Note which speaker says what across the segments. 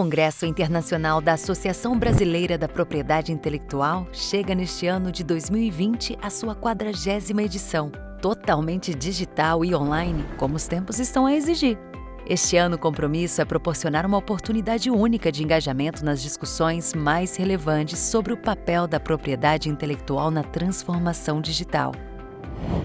Speaker 1: Congresso Internacional da Associação Brasileira da Propriedade Intelectual chega neste ano de 2020 à sua 40ª edição, totalmente digital e online, como os tempos estão a exigir. Este ano o compromisso é proporcionar uma oportunidade única de engajamento nas discussões mais relevantes sobre o papel da propriedade intelectual na transformação digital.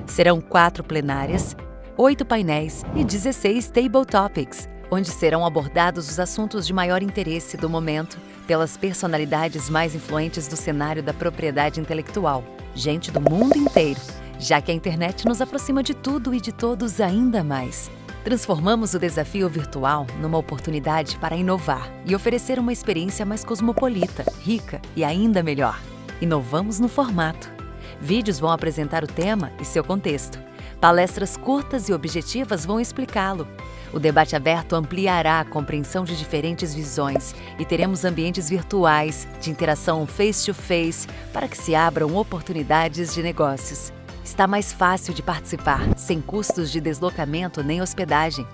Speaker 1: Serão 4 plenárias, 8 painéis e 16 Table Topics, onde serão abordados os assuntos de maior interesse do momento pelas personalidades mais influentes do cenário da propriedade intelectual, gente do mundo inteiro, já que a internet nos aproxima de tudo e de todos ainda mais. Transformamos o desafio virtual numa oportunidade para inovar e oferecer uma experiência mais cosmopolita, rica e ainda melhor. Inovamos no formato. Vídeos vão apresentar o tema e seu contexto. Palestras curtas e objetivas vão explicá-lo. O debate aberto ampliará a compreensão de diferentes visões e teremos ambientes virtuais de interação face-to-face para que se abram oportunidades de negócios. Está mais fácil de participar, sem custos de deslocamento nem hospedagem.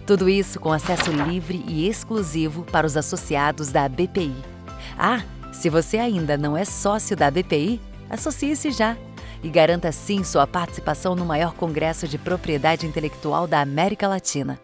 Speaker 1: Tudo isso com acesso livre e exclusivo para os associados da BPI. Ah, se você ainda não é sócio da BPI, associe-se já e garanta assim sua participação no maior congresso de propriedade intelectual da América Latina.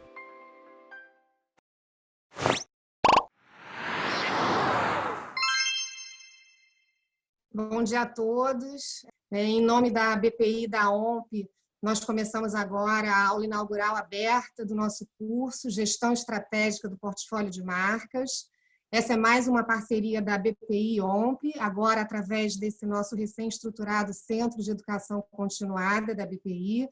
Speaker 2: Bom dia a todos. Em nome da BPI e da OMP, nós começamos agora a aula inaugural aberta do nosso curso Gestão Estratégica do Portfólio de Marcas. Essa é mais uma parceria da BPI e OMP, agora através desse nosso recém-estruturado Centro de Educação Continuada da BPI,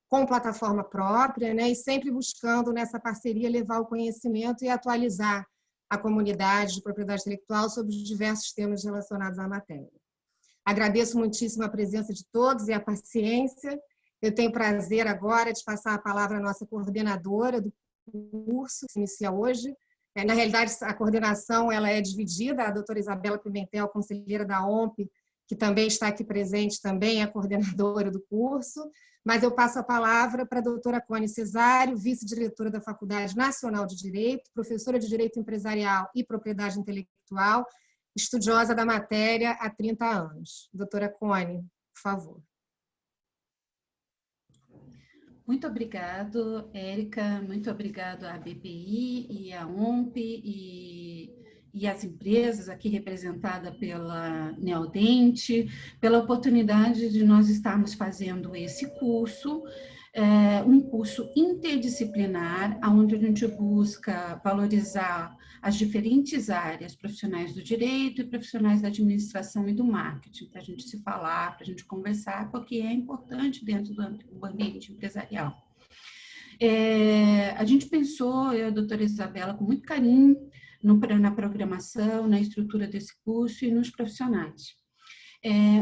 Speaker 2: com plataforma própria, e sempre buscando nessa parceria levar o conhecimento e atualizar a comunidade de propriedade intelectual sobre os diversos temas relacionados à matéria. Agradeço muitíssimo a presença de todos e a paciência. Eu tenho prazer agora de passar a palavra à nossa coordenadora do curso, que se inicia hoje. Na realidade, a coordenação ela é dividida, a doutora Isabela Pimentel, conselheira da OMP, que também está aqui presente, também é a coordenadora do curso, mas eu passo a palavra para a doutora Cone Cesário, vice-diretora da Faculdade Nacional de Direito, professora de Direito Empresarial e Propriedade Intelectual, estudiosa da matéria há 30 anos. Doutora Cone, por favor.
Speaker 3: Muito obrigado, Érica, muito obrigado à BPI e à OMP e às empresas aqui representadas pela Neodente, pela oportunidade de nós estarmos fazendo esse curso, um curso interdisciplinar, onde a gente busca valorizar as diferentes áreas profissionais do direito e profissionais da administração e do marketing, para a gente se falar, para a gente conversar, porque é importante dentro do ambiente empresarial. A gente pensou, eu e a doutora Isabela, com muito carinho, na programação, na estrutura desse curso e nos profissionais.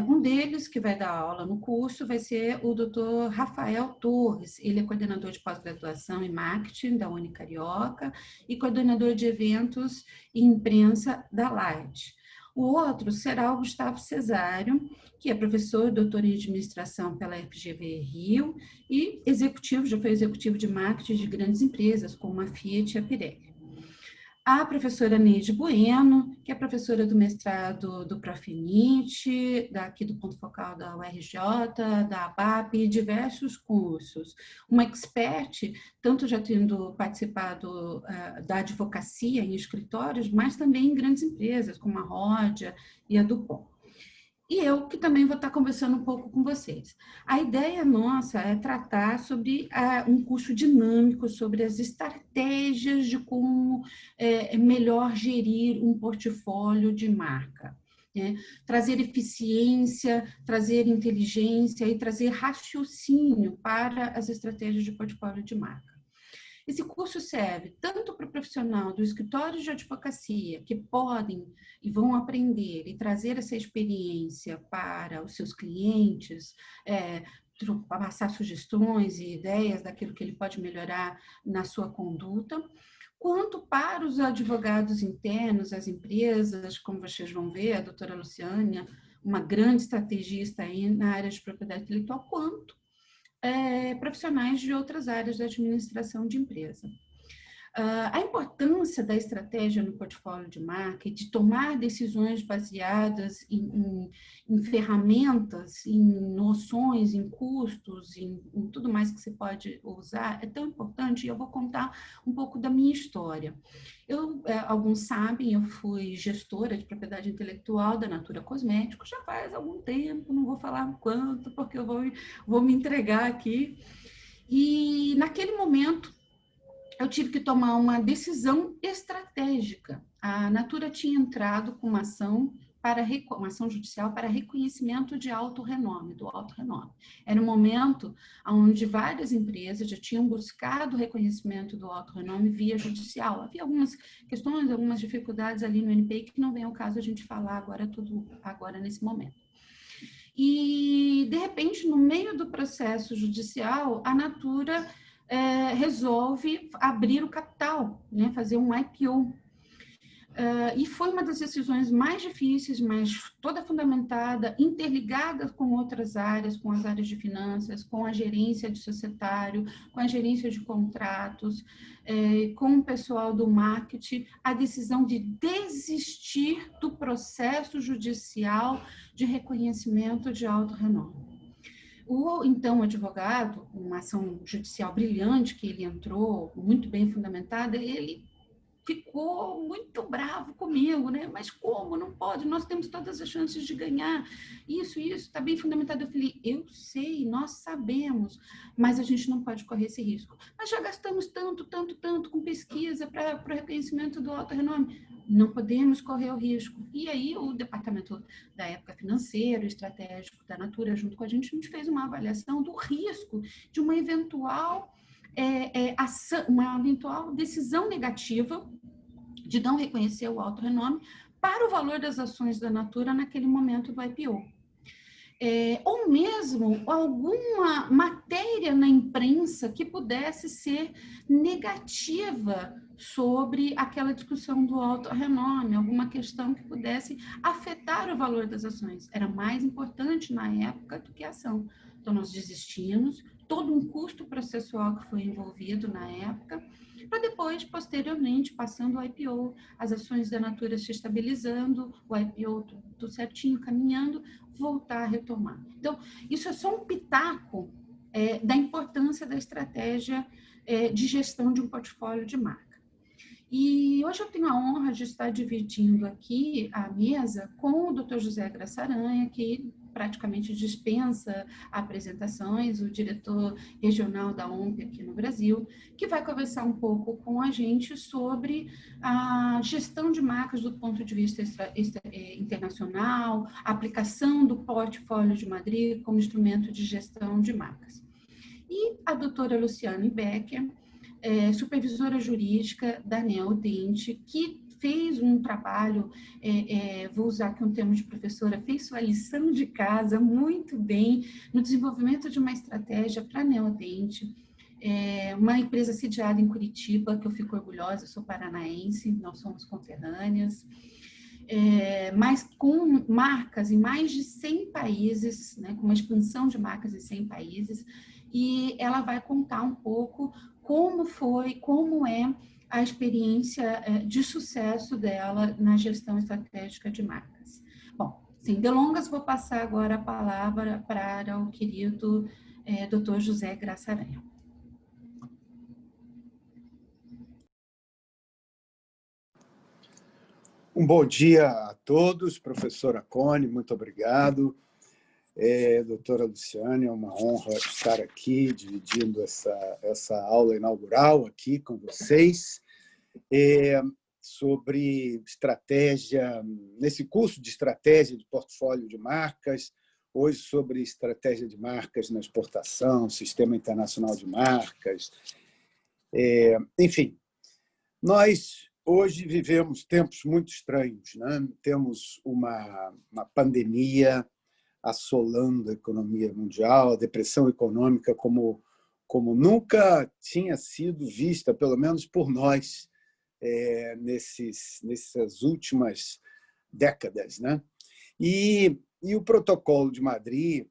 Speaker 3: Um deles que vai dar aula no curso vai ser o Dr. Rafael Torres. Ele é coordenador de pós-graduação em marketing da Unicarioca e coordenador de eventos e imprensa da Light. O outro será o Gustavo Cesário, que é professor, doutor em administração pela FGV Rio e já foi executivo de marketing de grandes empresas, como a Fiat e a Pirelli. A professora Neide Bueno, que é professora do mestrado do Profinit, daqui do Ponto Focal da URJ, da ABAP e diversos cursos. Uma expert, tanto já tendo participado da advocacia em escritórios, mas também em grandes empresas, como a Ródia e a Dupont. E eu que também vou estar conversando um pouco com vocês. A ideia nossa é tratar sobre um curso dinâmico, sobre as estratégias de como melhor gerir um portfólio de marca. Trazer eficiência, trazer inteligência e trazer raciocínio para as estratégias de portfólio de marca. Esse curso serve tanto para o profissional do escritório de advocacia, que podem e vão aprender e trazer essa experiência para os seus clientes, passar sugestões e ideias daquilo que ele pode melhorar na sua conduta, quanto para os advogados internos, as empresas, como vocês vão ver, a doutora Luciânia, uma grande estrategista aí na área de propriedade intelectual, quanto profissionais de outras áreas da administração de empresa. A importância da estratégia no portfólio de marca e de tomar decisões baseadas em ferramentas, em noções, em custos, em tudo mais que você pode usar, é tão importante. E eu vou contar um pouco da minha história. Alguns sabem, eu fui gestora de propriedade intelectual da Natura Cosméticos já faz algum tempo, não vou falar quanto, porque eu vou me entregar aqui. E naquele momento, eu tive que tomar uma decisão estratégica. A Natura tinha entrado com uma ação judicial para reconhecimento de alto renome, do alto renome. Era um momento onde várias empresas já tinham buscado o reconhecimento do alto renome via judicial. Havia algumas questões, algumas dificuldades ali no NPI que não vem ao caso a gente falar agora nesse momento. E, de repente, no meio do processo judicial, a Natura resolve abrir o capital, né, fazer um IPO. E foi uma das decisões mais difíceis, mas toda fundamentada, interligada com outras áreas, com as áreas de finanças, com a gerência de societário, com a gerência de contratos, com o pessoal do marketing, a decisão de desistir do processo judicial de reconhecimento de alto renome. Então, o advogado, uma ação judicial brilhante que ele entrou, muito bem fundamentada, ele ficou muito bravo comigo, né? Mas como? Não pode, nós temos todas as chances de ganhar. Isso, está bem fundamentado. Eu falei, eu sei, nós sabemos, mas a gente não pode correr esse risco. Mas já gastamos tanto com pesquisa para o reconhecimento do alto renome. Não podemos correr o risco. E aí o departamento da época financeiro, estratégico da Natura, junto com a gente fez uma avaliação do risco de uma eventual decisão negativa de não reconhecer o alto renome para o valor das ações da Natura naquele momento do IPO. Ou mesmo alguma matéria na imprensa que pudesse ser negativa sobre aquela discussão do alto renome, alguma questão que pudesse afetar o valor das ações. Era mais importante na época do que a ação. Então, nós desistimos, todo um custo processual que foi envolvido na época, para depois, posteriormente, passando o IPO, as ações da Natura se estabilizando, o IPO tudo certinho, caminhando, voltar a retomar. Então, isso é só um pitaco da importância da estratégia de gestão de um portfólio de marca. E hoje eu tenho a honra de estar dividindo aqui a mesa com o Dr. José Graça Aranha, que praticamente dispensa apresentações, o diretor regional da OMP aqui no Brasil, que vai conversar um pouco com a gente sobre a gestão de marcas do ponto de vista internacional, a aplicação do portfólio de Madrid como instrumento de gestão de marcas. E a doutora Luciane Becker, supervisora jurídica da Neodente, que fez um trabalho, vou usar aqui um termo de professora, fez sua lição de casa muito bem no desenvolvimento de uma estratégia para a Neodente, uma empresa sediada em Curitiba, que eu fico orgulhosa, eu sou paranaense, nós somos conterrâneas, mas com marcas em mais de 100 países, né, com uma expansão de marcas em 100 países, e ela vai contar um pouco como é a experiência de sucesso dela na gestão estratégica de marcas. Bom, sem delongas, vou passar agora a palavra para o querido Dr. José Graça Aranha.
Speaker 4: Um bom dia a todos, professora Cone, muito obrigado. Doutora Luciane, é uma honra estar aqui dividindo essa aula inaugural aqui com vocês sobre estratégia, nesse curso de estratégia de portfólio de marcas, hoje sobre estratégia de marcas na exportação, sistema internacional de marcas. Enfim, nós hoje vivemos tempos muito estranhos, né? Temos uma pandemia assolando a economia mundial, a depressão econômica como nunca tinha sido vista, pelo menos por nós, nessas últimas décadas, né? E o Protocolo de Madrid,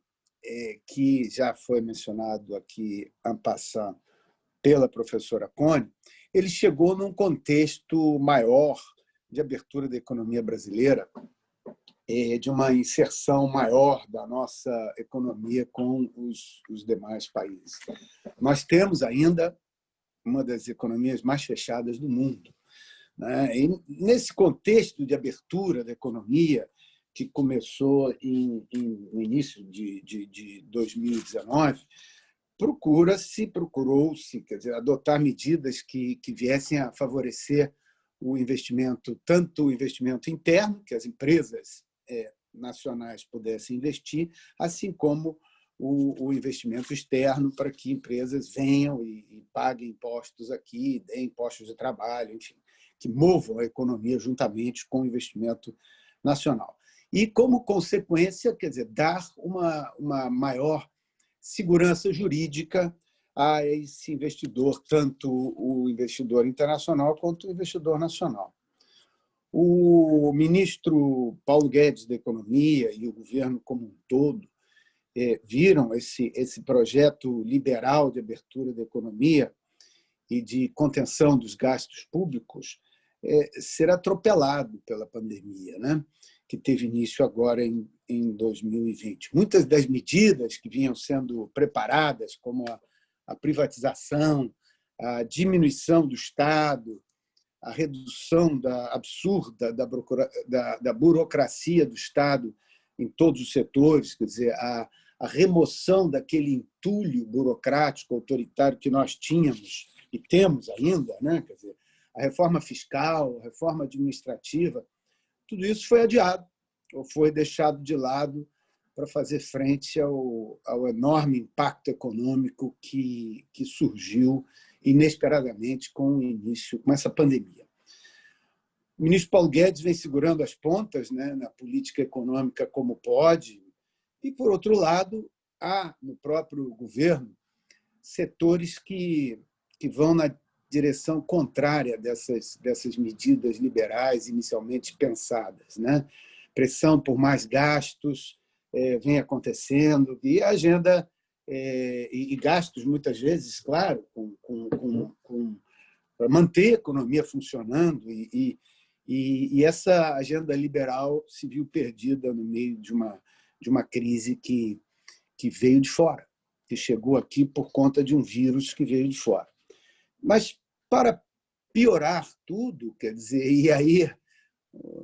Speaker 4: que já foi mencionado aqui en passant pela professora Cone, ele chegou num contexto maior de abertura da economia brasileira, de uma inserção maior da nossa economia com os demais países. Nós temos ainda uma das economias mais fechadas do mundo, né? E nesse contexto de abertura da economia, que começou no início de 2019, procurou-se, quer dizer, adotar medidas que viessem a favorecer o investimento, tanto o investimento interno, que as empresas nacionais pudessem investir, assim como o investimento externo, para que empresas venham e paguem impostos aqui, deem impostos de trabalho, enfim, que movam a economia juntamente com o investimento nacional. E, como consequência, quer dizer, dar uma maior segurança jurídica a esse investidor, tanto o investidor internacional quanto o investidor nacional. O ministro Paulo Guedes da Economia e o governo como um todo viram esse projeto liberal de abertura da economia e de contenção dos gastos públicos ser atropelado pela pandemia, né? Que teve início agora em 2020. Muitas das medidas que vinham sendo preparadas, como a privatização, a diminuição do Estado, a redução absurda da burocracia do Estado em todos os setores, quer dizer, a remoção daquele entulho burocrático autoritário que nós tínhamos e temos ainda, né? Quer dizer, a reforma fiscal, a reforma administrativa, tudo isso foi adiado ou foi deixado de lado para fazer frente ao enorme impacto econômico que surgiu inesperadamente com essa pandemia. O ministro Paulo Guedes vem segurando as pontas, né, na política econômica como pode, e, por outro lado, há no próprio governo setores que vão na direção contrária dessas medidas liberais inicialmente pensadas, né? Pressão por mais gastos vem acontecendo, e a agenda e gastos, muitas vezes, claro, para manter a economia funcionando, e essa agenda liberal se viu perdida no meio de uma crise que veio de fora, que chegou aqui por conta de um vírus que veio de fora. Mas, para piorar tudo, quer dizer, e aí,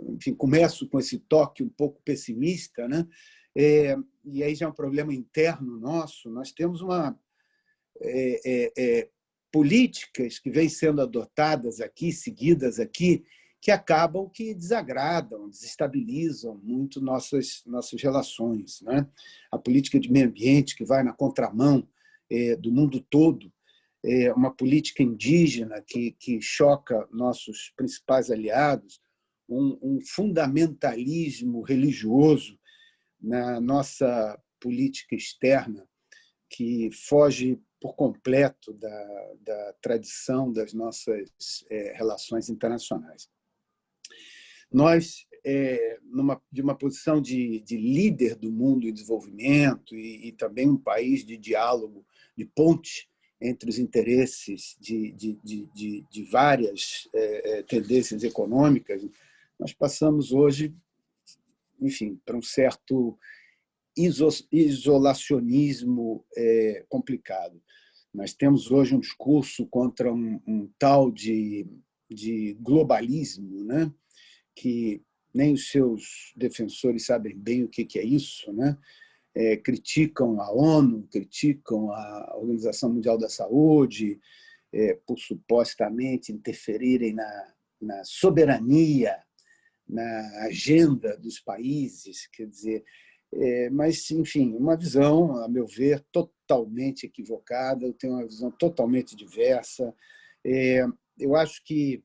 Speaker 4: enfim, começo com esse toque um pouco pessimista, né? E aí já é um problema interno nosso, nós temos políticas que vêm sendo adotadas aqui, seguidas aqui, que desagradam, desestabilizam muito nossas relações, né? A política de meio ambiente, que vai na contramão do mundo todo, uma política indígena que choca nossos principais aliados, um fundamentalismo religioso na nossa política externa que foge por completo da tradição das nossas relações internacionais. Nós, de uma posição de líder do mundo em desenvolvimento e também um país de diálogo, de ponte entre os interesses de várias tendências econômicas, nós passamos hoje, enfim, para um certo isolacionismo complicado. Nós temos hoje um discurso contra um tal de globalismo, né? Que nem os seus defensores sabem bem o que é isso, né? Criticam a ONU, criticam a Organização Mundial da Saúde, por supostamente interferirem na soberania, na agenda dos países, quer dizer, mas, enfim, uma visão, a meu ver, totalmente equivocada, eu tenho uma visão totalmente diversa. Eu acho que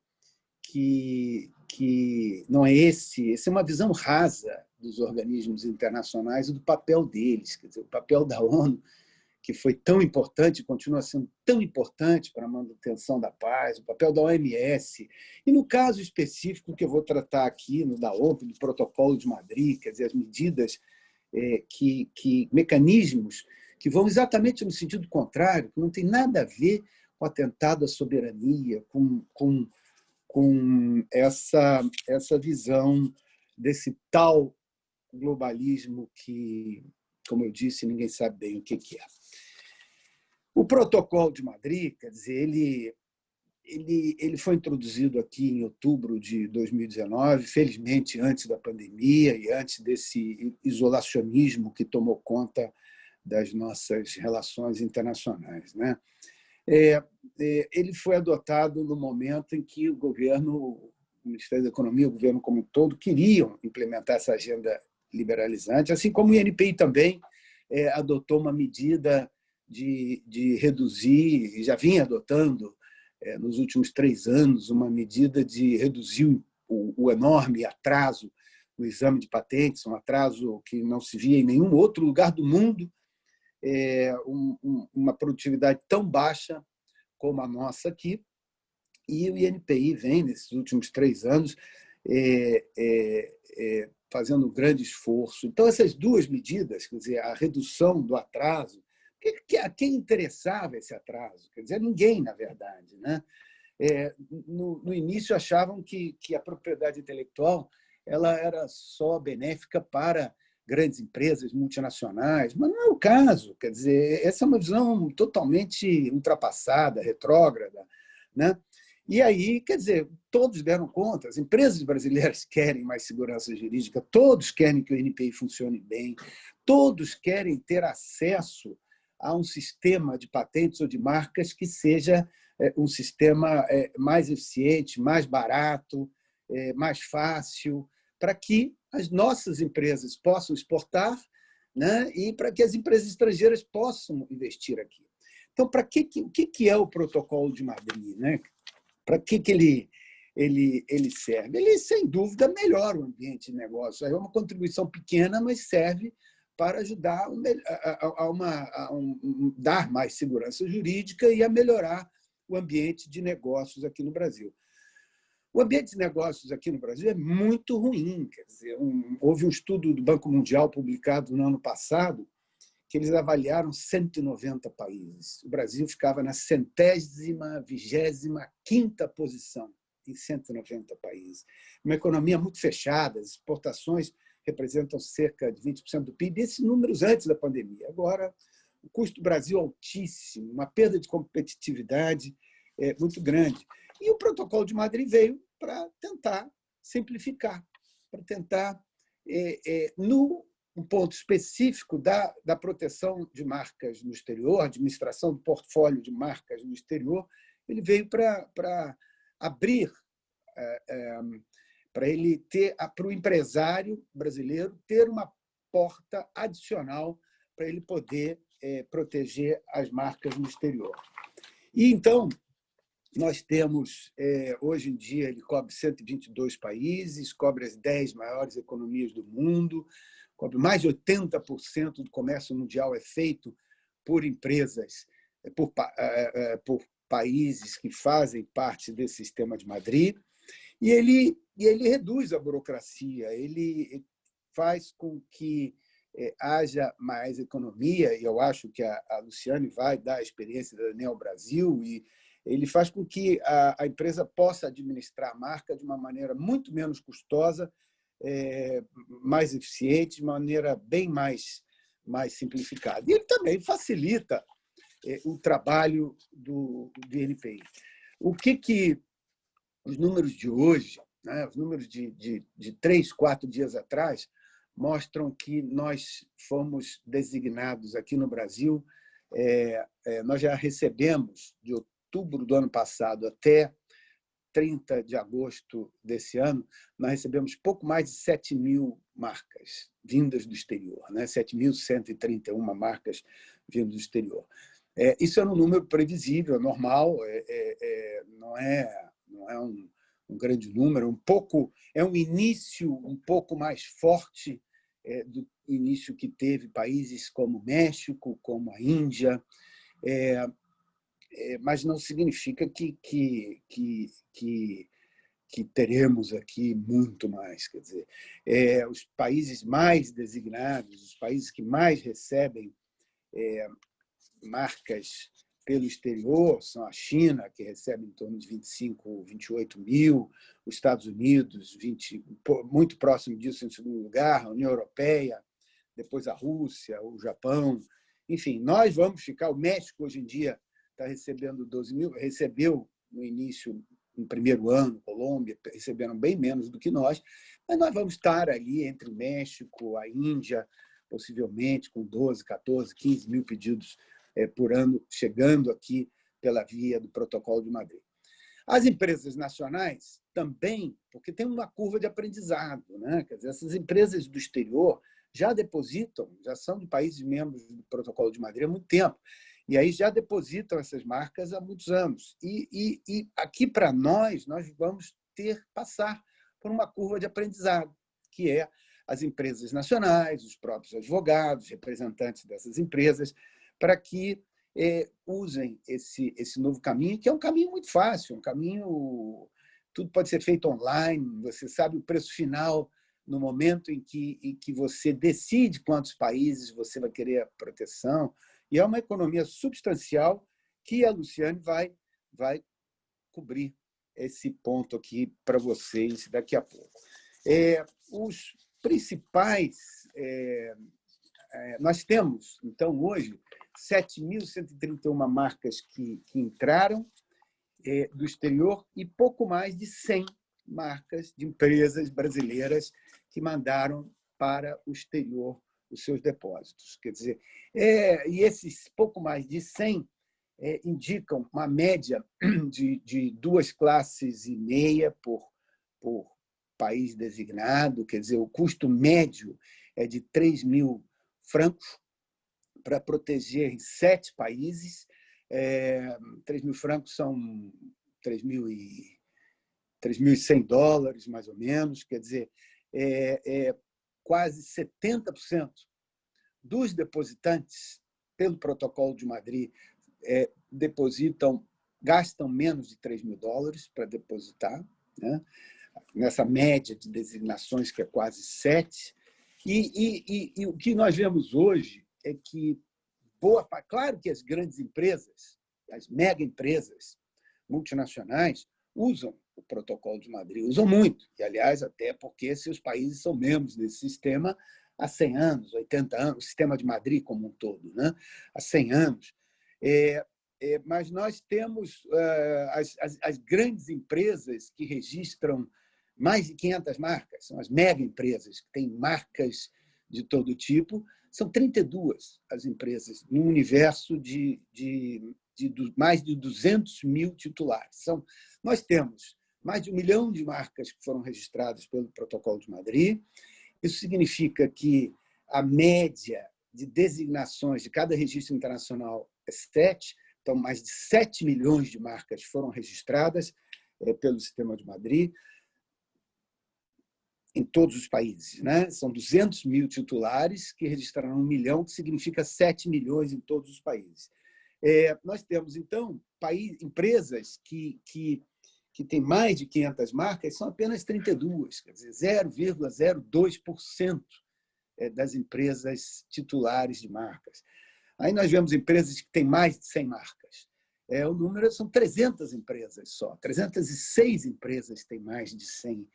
Speaker 4: não é essa é uma visão rasa dos organismos internacionais e do papel deles, quer dizer, o papel da ONU, que foi tão importante, continua sendo tão importante para a manutenção da paz, o papel da OMS, e no caso específico que eu vou tratar aqui, no da ONU, do Protocolo de Madrid, quer dizer, as medidas, mecanismos que vão exatamente no sentido contrário, que não tem nada a ver um atentado à soberania, com essa visão desse tal globalismo que, como eu disse, ninguém sabe bem o que é. O Protocolo de Madrid, quer dizer, ele foi introduzido aqui em outubro de 2019, felizmente antes da pandemia e antes desse isolacionismo que tomou conta das nossas relações internacionais, né? Ele foi adotado no momento em que o governo, o Ministério da Economia, o governo como um todo, queriam implementar essa agenda liberalizante, assim como o INPI também adotou uma medida de reduzir, e já vinha adotando nos últimos 3 anos, uma medida de reduzir o enorme atraso no exame de patentes, um atraso que não se via em nenhum outro lugar do mundo, uma produtividade tão baixa como a nossa aqui. E o INPI vem, nesses últimos 3 anos, fazendo um grande esforço. Então, essas 2 medidas, quer dizer, a redução do atraso, a quem interessava esse atraso? Quer dizer, ninguém, na verdade, né? No início achavam que a propriedade intelectual ela era só benéfica para grandes empresas multinacionais, mas não é o caso. Quer dizer, essa é uma visão totalmente ultrapassada, retrógrada, né? E aí, quer dizer, todos deram conta, as empresas brasileiras querem mais segurança jurídica, todos querem que o INPI funcione bem, todos querem ter acesso a um sistema de patentes ou de marcas que seja um sistema mais eficiente, mais barato, mais fácil, para que as nossas empresas possam exportar, né, e para que as empresas estrangeiras possam investir aqui. Então, o que é o Protocolo de Madrid, né? Para que ele serve? Ele, sem dúvida, melhora o ambiente de negócio. É uma contribuição pequena, mas serve para ajudar a dar mais segurança jurídica e a melhorar o ambiente de negócios aqui no Brasil. O ambiente de negócios aqui no Brasil é muito ruim. Quer dizer, houve um estudo do Banco Mundial publicado no ano passado que eles avaliaram 190 países. O Brasil ficava na 125ª posição em 190 países. Uma economia muito fechada, as exportações representam cerca de 20% do PIB, esses números antes da pandemia. Agora, o custo do Brasil é altíssimo, uma perda de competitividade muito grande. E o Protocolo de Madrid veio para tentar simplificar, para tentar, no ponto específico da proteção de marcas no exterior, administração do portfólio de marcas no exterior, ele veio para abrir, para o empresário brasileiro ter uma porta adicional para ele poder proteger as marcas no exterior. E então, nós temos, hoje em dia, ele cobre 122 países, cobre as 10 maiores economias do mundo, cobre mais de 80% do comércio mundial é feito por empresas, por países que fazem parte desse sistema de Madrid, e ele reduz a burocracia, ele faz com que haja mais economia, e eu acho que a Luciane vai dar a experiência da Neo Brasil, e ele faz com que a empresa possa administrar a marca de uma maneira muito menos custosa, mais eficiente, de maneira bem mais simplificada. E ele também facilita o trabalho do INPI. O que os números de hoje, né, os números de 3, 4 dias atrás, mostram que nós fomos designados aqui no Brasil, nós já recebemos, de outubro do ano passado até 30 de agosto desse ano, nós recebemos pouco mais de 7.000 marcas vindas do exterior, né? 7.131 marcas vindas do exterior. Isso é um número previsível, normal, não é um grande número, é um início um pouco mais forte do início que teve países como o México, como a Índia, mas não significa que teremos aqui muito mais. Quer dizer, os países mais designados, os países que mais recebem marcas pelo exterior são a China, que recebe em torno de 25, 28 mil, os Estados Unidos, muito próximo disso em segundo lugar, a União Europeia, depois a Rússia, o Japão. Enfim, nós vamos ficar... O México, hoje em dia, está recebendo 12 mil, recebeu no início, no primeiro ano, Colômbia, receberam bem menos do que nós, mas nós vamos estar ali entre o México, a Índia, possivelmente com 12, 14, 15 mil pedidos por ano, chegando aqui pela via do Protocolo de Madrid. As empresas nacionais também, porque tem uma curva de aprendizado, né? Quer dizer, essas empresas do exterior já depositam, já são de países membros do Protocolo de Madrid há muito tempo, e aí já depositam essas marcas há muitos anos. E aqui, para nós vamos passar por uma curva de aprendizado, que é as empresas nacionais, os próprios advogados, representantes dessas empresas, para que usem esse novo caminho, que é um caminho muito fácil, um caminho... Tudo pode ser feito online, você sabe o preço final no momento em que você decide quantos países você vai querer a proteção, e é uma economia substancial que a Luciane vai cobrir esse ponto aqui para vocês daqui a pouco. Os principais... nós temos, então, hoje, 7.131 marcas que entraram do exterior e pouco mais de 100 marcas de empresas brasileiras que mandaram para o exterior os seus depósitos. Quer dizer, e esses pouco mais de 100 indicam uma média de 2,5 classes por país designado, quer dizer, o custo médio é de 3 mil francos para proteger em 7 países. 3 mil francos são 3.100 dólares, mais ou menos. Quer dizer, quase 70% dos depositantes, pelo Protocolo de Madrid, gastam menos de 3 mil dólares para depositar, né? Nessa média de designações, que é quase 7. E o que nós vemos hoje é que, claro que as grandes empresas, as mega empresas multinacionais, usam o Protocolo de Madrid, usam muito, e, aliás, até porque seus países são membros desse sistema há 100 anos, 80 anos, o sistema de Madrid como um todo, né? Há 100 anos. Mas nós temos as grandes empresas que registram mais de 500 marcas, são as mega empresas, que têm marcas de todo tipo, são 32 as empresas, num universo de mais de 200 mil titulares. Nós temos mais de 1 milhão de marcas que foram registradas pelo Protocolo de Madrid. Isso significa que a média de designações de cada registro internacional é 7, então mais de 7 milhões de marcas foram registradas pelo Sistema de Madrid, em todos os países, né? São 200 mil titulares que registraram 1 milhão, que significa 7 milhões em todos os países. Nós temos, então, empresas que têm mais de 500 marcas, são apenas 32, quer dizer, 0,02% das empresas titulares de marcas. Aí nós vemos empresas que têm mais de 100 marcas. O número são 300 empresas só, 306 empresas têm mais de 100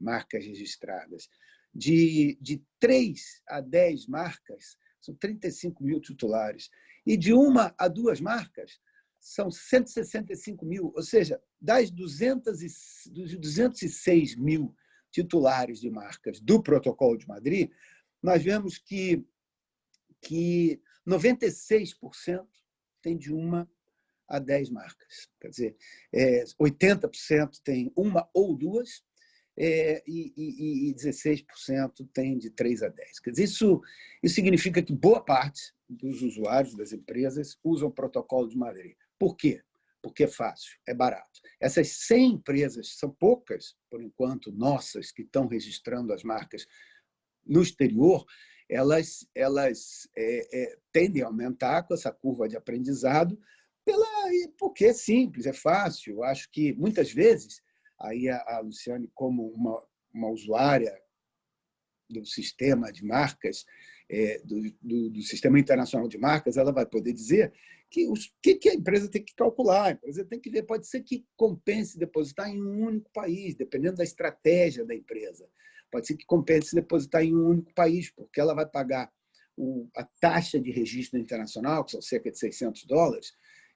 Speaker 4: marcas registradas. De 3 a 10 marcas, são 35 mil titulares. E de 1 a 2 marcas, são 165 mil. Ou seja, dos 206 mil titulares de marcas do Protocolo de Madrid, nós vemos que 96% tem de 1 a 10 marcas. Quer dizer, 80% tem 1 ou 2, e 16% tem de 3 a 10. Quer dizer, isso significa que boa parte dos usuários das empresas usam o Protocolo de Madrid. Por quê? Porque é fácil, é barato. Essas 100 empresas, são poucas, por enquanto, nossas, que estão registrando as marcas no exterior, elas tendem a aumentar com essa curva de aprendizado, porque é simples, é fácil. Eu acho que, muitas vezes, aí a Luciane, como uma usuária do sistema de marcas, do Sistema Internacional de Marcas, ela vai poder dizer que a empresa tem que calcular. A empresa tem que ver, pode ser que compense depositar em um único país, dependendo da estratégia da empresa. Pode ser que compense depositar em um único país, porque ela vai pagar a taxa de registro internacional, que são cerca de $600,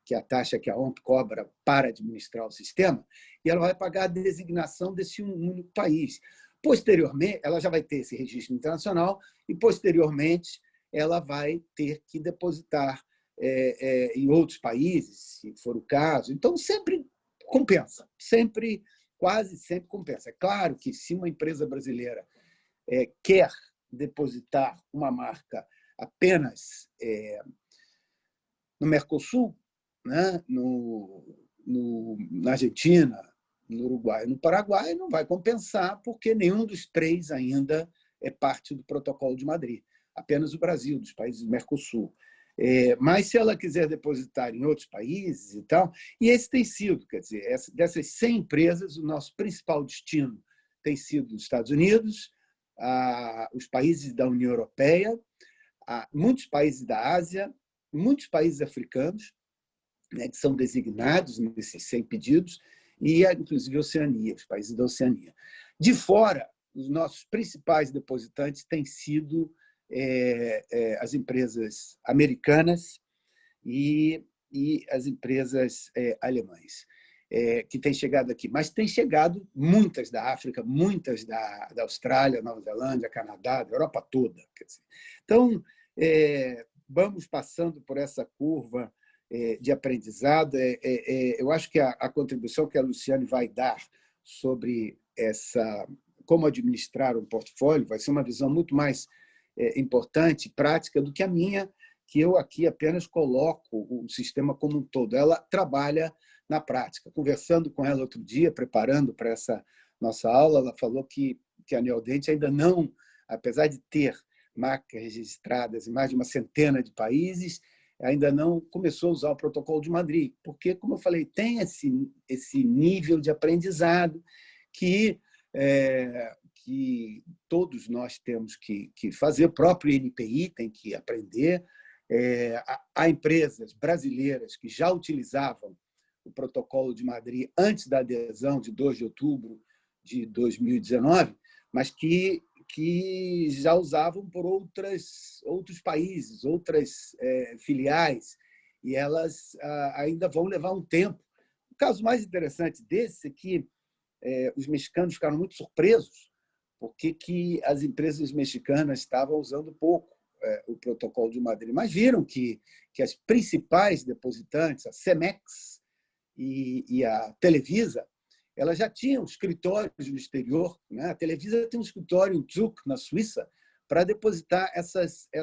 Speaker 4: que é a taxa que a OMP cobra para administrar o sistema, e ela vai pagar a designação desse único país. Posteriormente, ela já vai ter esse registro internacional e, posteriormente, ela vai ter que depositar em outros países, se for o caso. Então, sempre compensa, quase sempre compensa. É claro que, se uma empresa brasileira quer depositar uma marca apenas no Mercosul, né, na Argentina, no Uruguai e no Paraguai, não vai compensar, porque nenhum dos três ainda é parte do Protocolo de Madrid. Apenas o Brasil, dos países do Mercosul. Mas, se ela quiser depositar em outros países e tal, e esse tem sido, quer dizer, dessas 100 empresas, o nosso principal destino tem sido os Estados Unidos, os países da União Europeia, muitos países da Ásia, muitos países africanos, né, que são designados nesses 100 pedidos, e, inclusive, a Oceania, os países da Oceania. De fora, os nossos principais depositantes têm sido as empresas americanas e as empresas alemãs, que têm chegado aqui. Mas têm chegado muitas da África, muitas da Austrália, Nova Zelândia, Canadá, da Europa toda. Quer dizer. Então, vamos passando por essa curva de aprendizado. Eu acho que a contribuição que a Luciane vai dar sobre como administrar um portfólio vai ser uma visão muito mais importante, prática, do que a minha, que eu aqui apenas coloco o sistema como um todo. Ela trabalha na prática. Conversando com ela outro dia, preparando para essa nossa aula, ela falou que a Neodente ainda não, apesar de ter marcas registradas em mais de uma centena de países, ainda não começou a usar o Protocolo de Madrid, porque, como eu falei, tem esse nível de aprendizado que todos nós temos que fazer. O próprio INPI tem que aprender. Há empresas brasileiras que já utilizavam o Protocolo de Madrid antes da adesão de 2 de outubro de 2019, mas que já usavam por outros países, outras filiais, e elas ainda vão levar um tempo. O caso mais interessante desse é que os mexicanos ficaram muito surpresos porque que as empresas mexicanas estavam usando pouco o Protocolo de Madrid, mas viram que as principais depositantes, a Cemex e a Televisa, elas já tinham escritórios no exterior, né? A Televisa tem um escritório em Zug, na Suíça, para depositar essas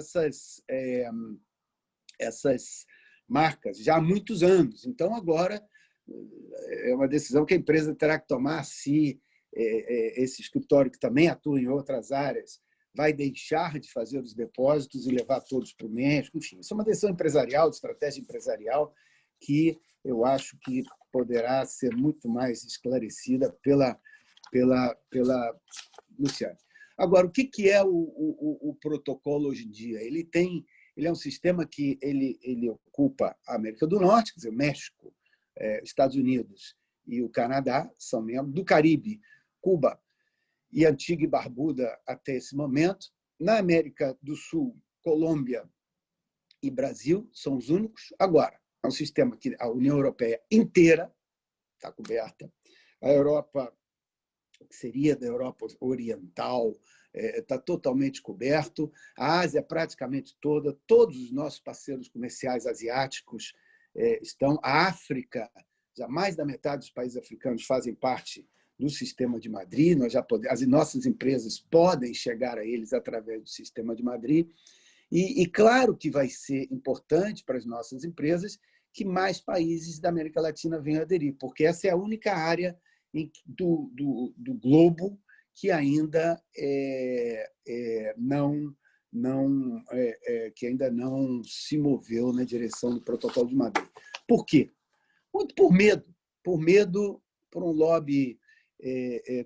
Speaker 4: marcas já há muitos anos. Então, agora, é uma decisão que a empresa terá que tomar, se esse escritório, que também atua em outras áreas, vai deixar de fazer os depósitos e levar todos para o México. Enfim, isso é uma decisão empresarial, de estratégia empresarial, que eu acho que poderá ser muito mais esclarecida pela Luciane. Agora, o que é o protocolo hoje em dia? Ele é um sistema que ele ocupa a América do Norte, quer dizer, o México, Estados Unidos e o Canadá são membros do Caribe, Cuba e Antigua e Barbuda até esse momento. Na América do Sul, Colômbia e Brasil são os únicos. Agora, é um sistema que a União Europeia inteira está coberta. A Europa, que seria da Europa Oriental, está totalmente coberto. A Ásia, praticamente toda. Todos os nossos parceiros comerciais asiáticos estão. A África, já mais da metade dos países africanos fazem parte do Sistema de Madrid. As nossas empresas podem chegar a eles através do Sistema de Madrid. E claro que vai ser importante para as nossas empresas que mais países da América Latina venham aderir, porque essa é a única área do globo que ainda que ainda não se moveu na direção do Protocolo de Madrid. Por quê? Muito por medo, por um lobby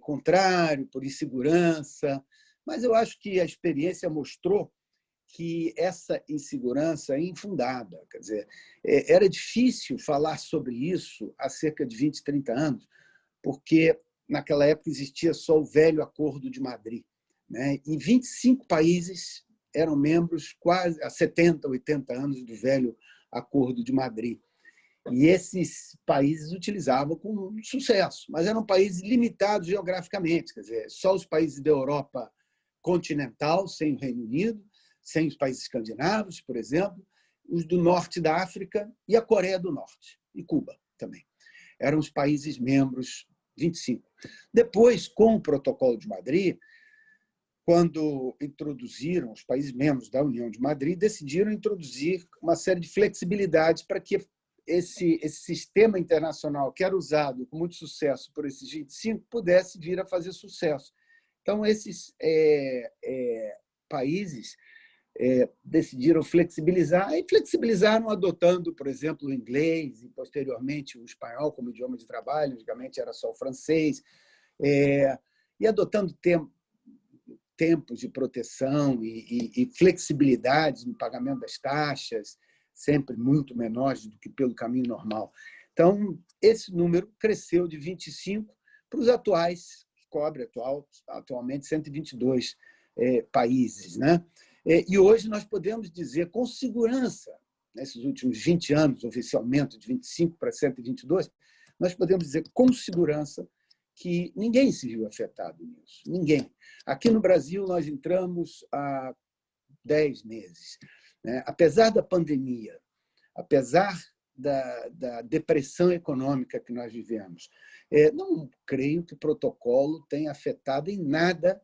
Speaker 4: contrário, por insegurança. Mas eu acho que a experiência mostrou que essa insegurança é infundada. Quer dizer, era difícil falar sobre isso há cerca de 20, 30 anos, porque naquela época existia só o velho Acordo de Madrid, né? E 25 países eram membros quase há 70, 80 anos do velho Acordo de Madrid. E esses países utilizavam com sucesso, mas eram países limitados geograficamente, quer dizer, só os países da Europa continental, sem o Reino Unido, sem os países escandinavos, por exemplo, os do norte da África e a Coreia do Norte, e Cuba também. Eram os países membros 25. Depois, com o Protocolo de Madrid, quando introduziram, os países membros da União de Madrid decidiram introduzir uma série de flexibilidades para que esse sistema internacional, que era usado com muito sucesso por esses 25, pudesse vir a fazer sucesso. Então, esses países decidiram flexibilizar, e flexibilizaram adotando, por exemplo, o inglês e, posteriormente, o espanhol como idioma de trabalho, antigamente era só o francês, e adotando tempos de proteção e flexibilidades no pagamento das taxas, sempre muito menores do que pelo caminho normal. Então, esse número cresceu de 25 para os atuais, que cobre atualmente 122 países, né? E hoje nós podemos dizer com segurança, nesses últimos 20 anos, houve esse aumento de 25 para 122, nós podemos dizer com segurança que ninguém se viu afetado nisso, ninguém. Aqui no Brasil, nós entramos há 10 meses. Né? Apesar da pandemia, apesar da depressão econômica que nós vivemos, não creio que o protocolo tenha afetado em nada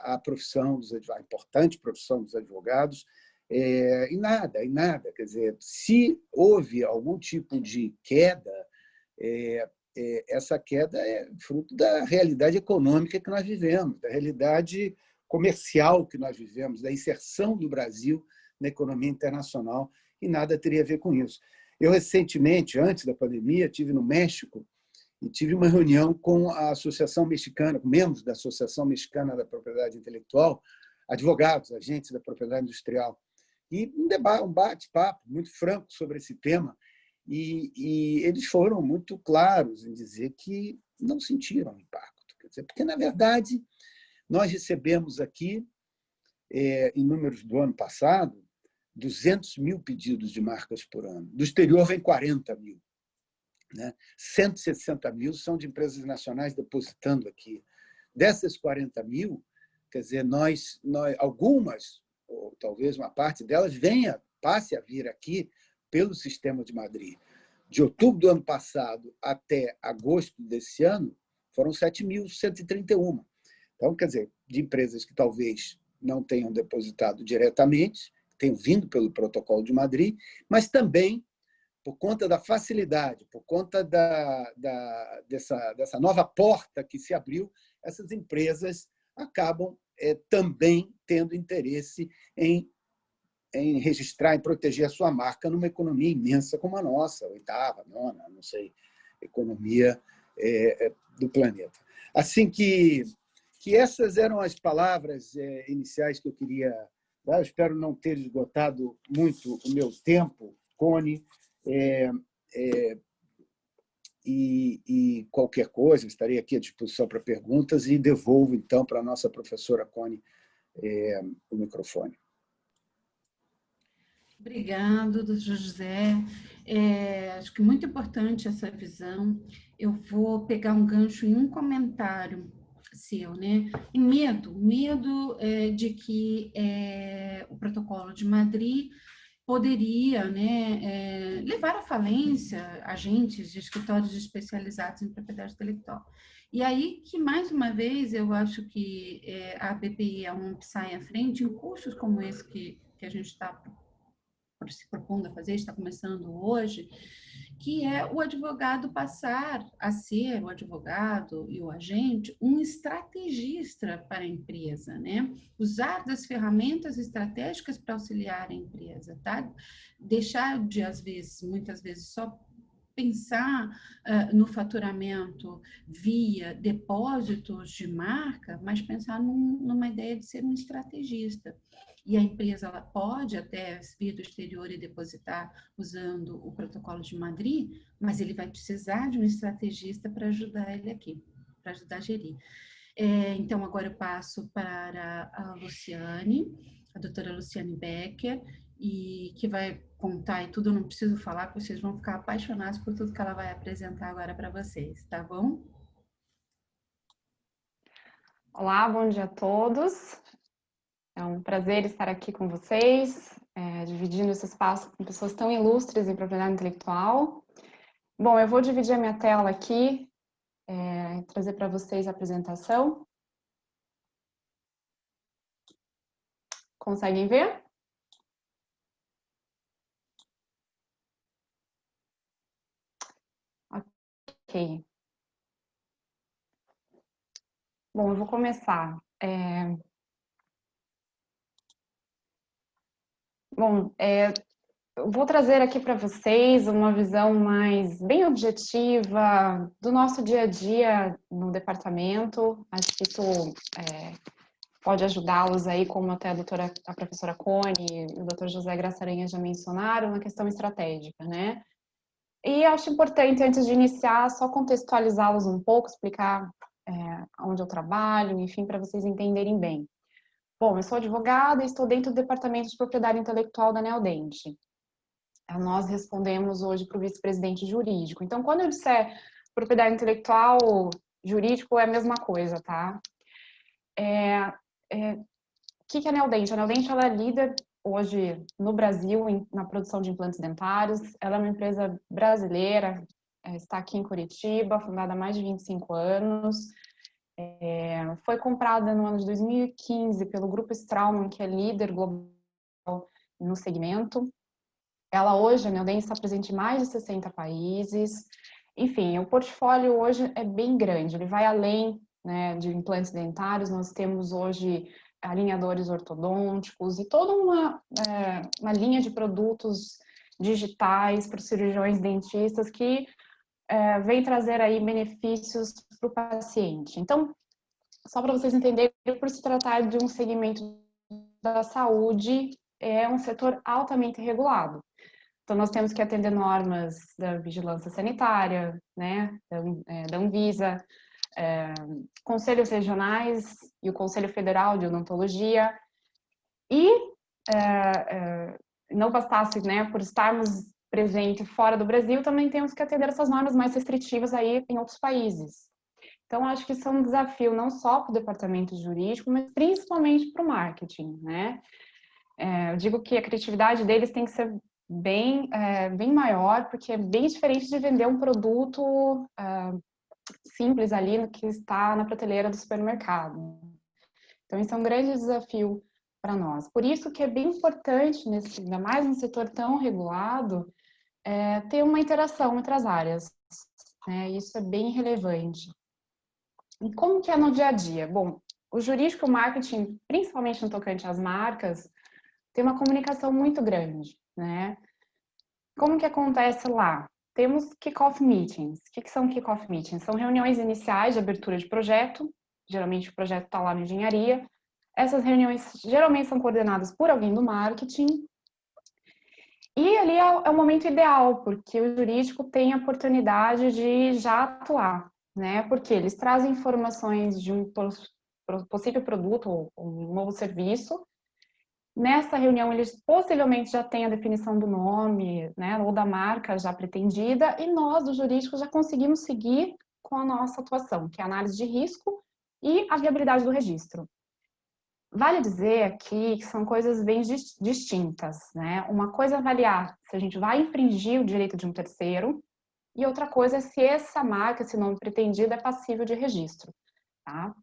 Speaker 4: a profissão dos advogados, a importante profissão dos advogados, em nada. Quer dizer, se houve algum tipo de queda, essa queda é fruto da realidade econômica que nós vivemos, da realidade comercial que nós vivemos, da inserção do Brasil na economia internacional, e nada teria a ver com isso. Eu, recentemente, antes da pandemia, estive no México e tive uma reunião com a Associação Mexicana, com membros da Associação Mexicana da Propriedade Intelectual, advogados, agentes da propriedade industrial, e um bate-papo muito franco sobre esse tema, e eles foram muito claros em dizer que não sentiram impacto. Quer dizer, porque, na verdade, nós recebemos aqui, em números do ano passado, 200 mil pedidos de marcas por ano. Do exterior vem 40 mil. Né? 160 mil são de empresas nacionais depositando aqui. Dessas 40 mil, quer dizer, algumas, ou talvez uma parte delas, passe a vir aqui pelo Sistema de Madrid. De outubro do ano passado até agosto desse ano, foram 7.131. Então, quer dizer, de empresas que talvez não tenham depositado diretamente, tenham vindo pelo Protocolo de Madrid, mas também por conta da facilidade, por conta dessa nova porta que se abriu, essas empresas acabam também tendo interesse em registrar, em proteger a sua marca numa economia imensa como a nossa, 8ª, 9ª, não sei, economia do planeta. Assim que essas eram as palavras iniciais que eu queria dar. Eu espero não ter esgotado muito o meu tempo, Cone, e qualquer coisa, estarei aqui à disposição para perguntas e devolvo, então, para a nossa professora Cone o microfone.
Speaker 3: Obrigado, doutor José. Acho que muito importante essa visão. Eu vou pegar um gancho em um comentário seu, né? E medo de que o Protocolo de Madrid poderia, né, levar à falência agentes de escritórios especializados em propriedade intelectual. E aí que, mais uma vez, eu acho que a BPI é um que sai à frente em cursos como esse que a gente está se propondo a fazer, está começando hoje, que é o advogado passar a ser, o advogado e o agente, um estrategista para a empresa, né? Usar das ferramentas estratégicas para auxiliar a empresa, tá? Deixar de, muitas vezes, só pensar no faturamento via depósitos de marca, mas pensar numa ideia de ser um estrategista. e a empresa ela pode até vir do exterior e depositar usando o protocolo de Madrid, mas ele vai precisar de um estrategista para ajudar ele aqui, para ajudar a gerir. Então, agora eu passo para a Luciane, a doutora Luciane Becker, e que vai contar e tudo, eu não preciso falar, porque vocês vão ficar apaixonados por tudo que ela vai apresentar agora para vocês, tá bom?
Speaker 5: Olá, bom dia a todos. É um prazer estar aqui com vocês, dividindo esse espaço com pessoas tão ilustres em propriedade intelectual. Bom, eu vou dividir a minha tela aqui, trazer para vocês a apresentação. Conseguem ver? Ok. Bom, eu vou começar. Eu vou trazer aqui para vocês uma visão mais bem objetiva do nosso dia a dia no departamento. Acho que isso pode ajudá-los aí, como até a professora Cone e o doutor José Graça Aranha já mencionaram, na questão estratégica, né? E acho importante, antes de iniciar, só contextualizá-los um pouco, explicar onde eu trabalho, enfim, para vocês entenderem bem. Bom, eu sou advogada e estou dentro do Departamento de Propriedade Intelectual da Neodente. Nós respondemos hoje para o vice-presidente jurídico. Então, quando eu disser propriedade intelectual, jurídico é a mesma coisa, tá? O que é a Neodente? A Neodente ela é líder hoje no Brasil na produção de implantes dentários. Ela é uma empresa brasileira, está aqui em Curitiba, fundada há mais de 25 anos. Foi comprada no ano de 2015 pelo Grupo Straumann, que é líder global no segmento. Ela hoje, a Neodente, está presente em mais de 60 países. Enfim, o portfólio hoje é bem grande, ele vai além, né, de implantes dentários. Nós temos hoje alinhadores ortodônticos e toda uma linha de produtos digitais para os cirurgiões dentistas que vem trazer aí benefícios para o paciente. Então, só para vocês entenderem, por se tratar de um segmento da saúde, é um setor altamente regulado. Então, nós temos que atender normas da vigilância sanitária, né, da Anvisa, conselhos regionais e o Conselho Federal de Odontologia. E não bastasse, né, por estarmos presentes fora do Brasil, também temos que atender essas normas mais restritivas aí em outros países. Então, acho que isso é um desafio não só para o departamento jurídico, mas principalmente para o marketing, né? Eu digo que a criatividade deles tem que ser bem maior, porque é bem diferente de vender um produto simples ali que está na prateleira do supermercado. Então, isso é um grande desafio para nós. Por isso que é bem importante, ainda mais num setor tão regulado, ter uma interação entre as áreas, né? Isso é bem relevante. E como que é no dia a dia? Bom, o jurídico e o marketing, principalmente no tocante às marcas, tem uma comunicação muito grande, né? Como que acontece lá? Temos kick-off meetings. O que são kick-off meetings? São reuniões iniciais de abertura de projeto. Geralmente o projeto está lá na engenharia. Essas reuniões geralmente são coordenadas por alguém do marketing. E ali é o momento ideal, porque o jurídico tem a oportunidade de já atuar, né? Porque eles trazem informações de um possível produto ou um novo serviço. Nessa reunião, eles possivelmente já têm a definição do nome, né, ou da marca já pretendida, e nós, do jurídico, já conseguimos seguir com a nossa atuação, que é a análise de risco e a viabilidade do registro. Vale dizer aqui que são coisas bem distintas, né? Uma coisa é avaliar se a gente vai infringir o direito de um terceiro, e outra coisa é se essa marca, esse nome pretendido, é passível de registro, tá?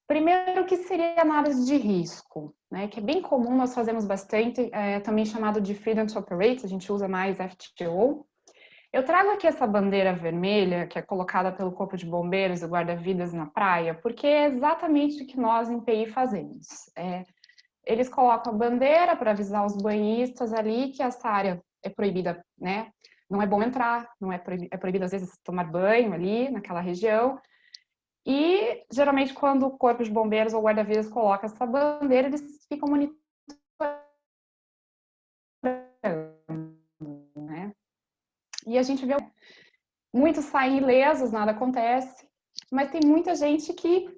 Speaker 5: Primeiro, o que seria análise de risco, né? Que é bem comum, nós fazemos bastante, também chamado de Freedom to Operate, a gente usa mais FTO. Eu trago aqui essa bandeira vermelha, que é colocada pelo Corpo de Bombeiros e Guarda-Vidas na praia, porque é exatamente o que nós em PI fazemos. Eles colocam a bandeira para avisar os banhistas ali que essa área é proibida, né? Não é bom entrar, é proibido às vezes tomar banho ali naquela região. E, geralmente, quando o Corpo de Bombeiros ou Guarda-Vidas coloca essa bandeira, eles ficam E a gente vê muitos saem ilesos, nada acontece, mas tem muita gente que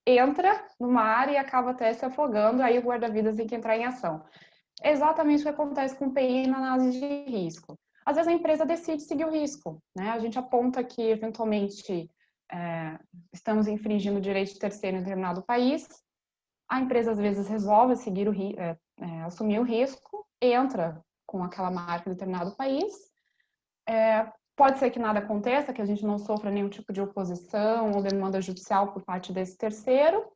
Speaker 5: entra no mar e acaba até se afogando, aí o guarda-vidas tem que entrar em ação. É exatamente o que acontece com o PI na análise de risco. Às vezes a empresa decide seguir o risco, né? A gente aponta que, eventualmente, estamos infringindo o direito de terceiro em determinado país, a empresa, às vezes, resolve seguir assumir o risco, entra com aquela marca em determinado país, pode ser que nada aconteça, que a gente não sofra nenhum tipo de oposição ou demanda judicial por parte desse terceiro,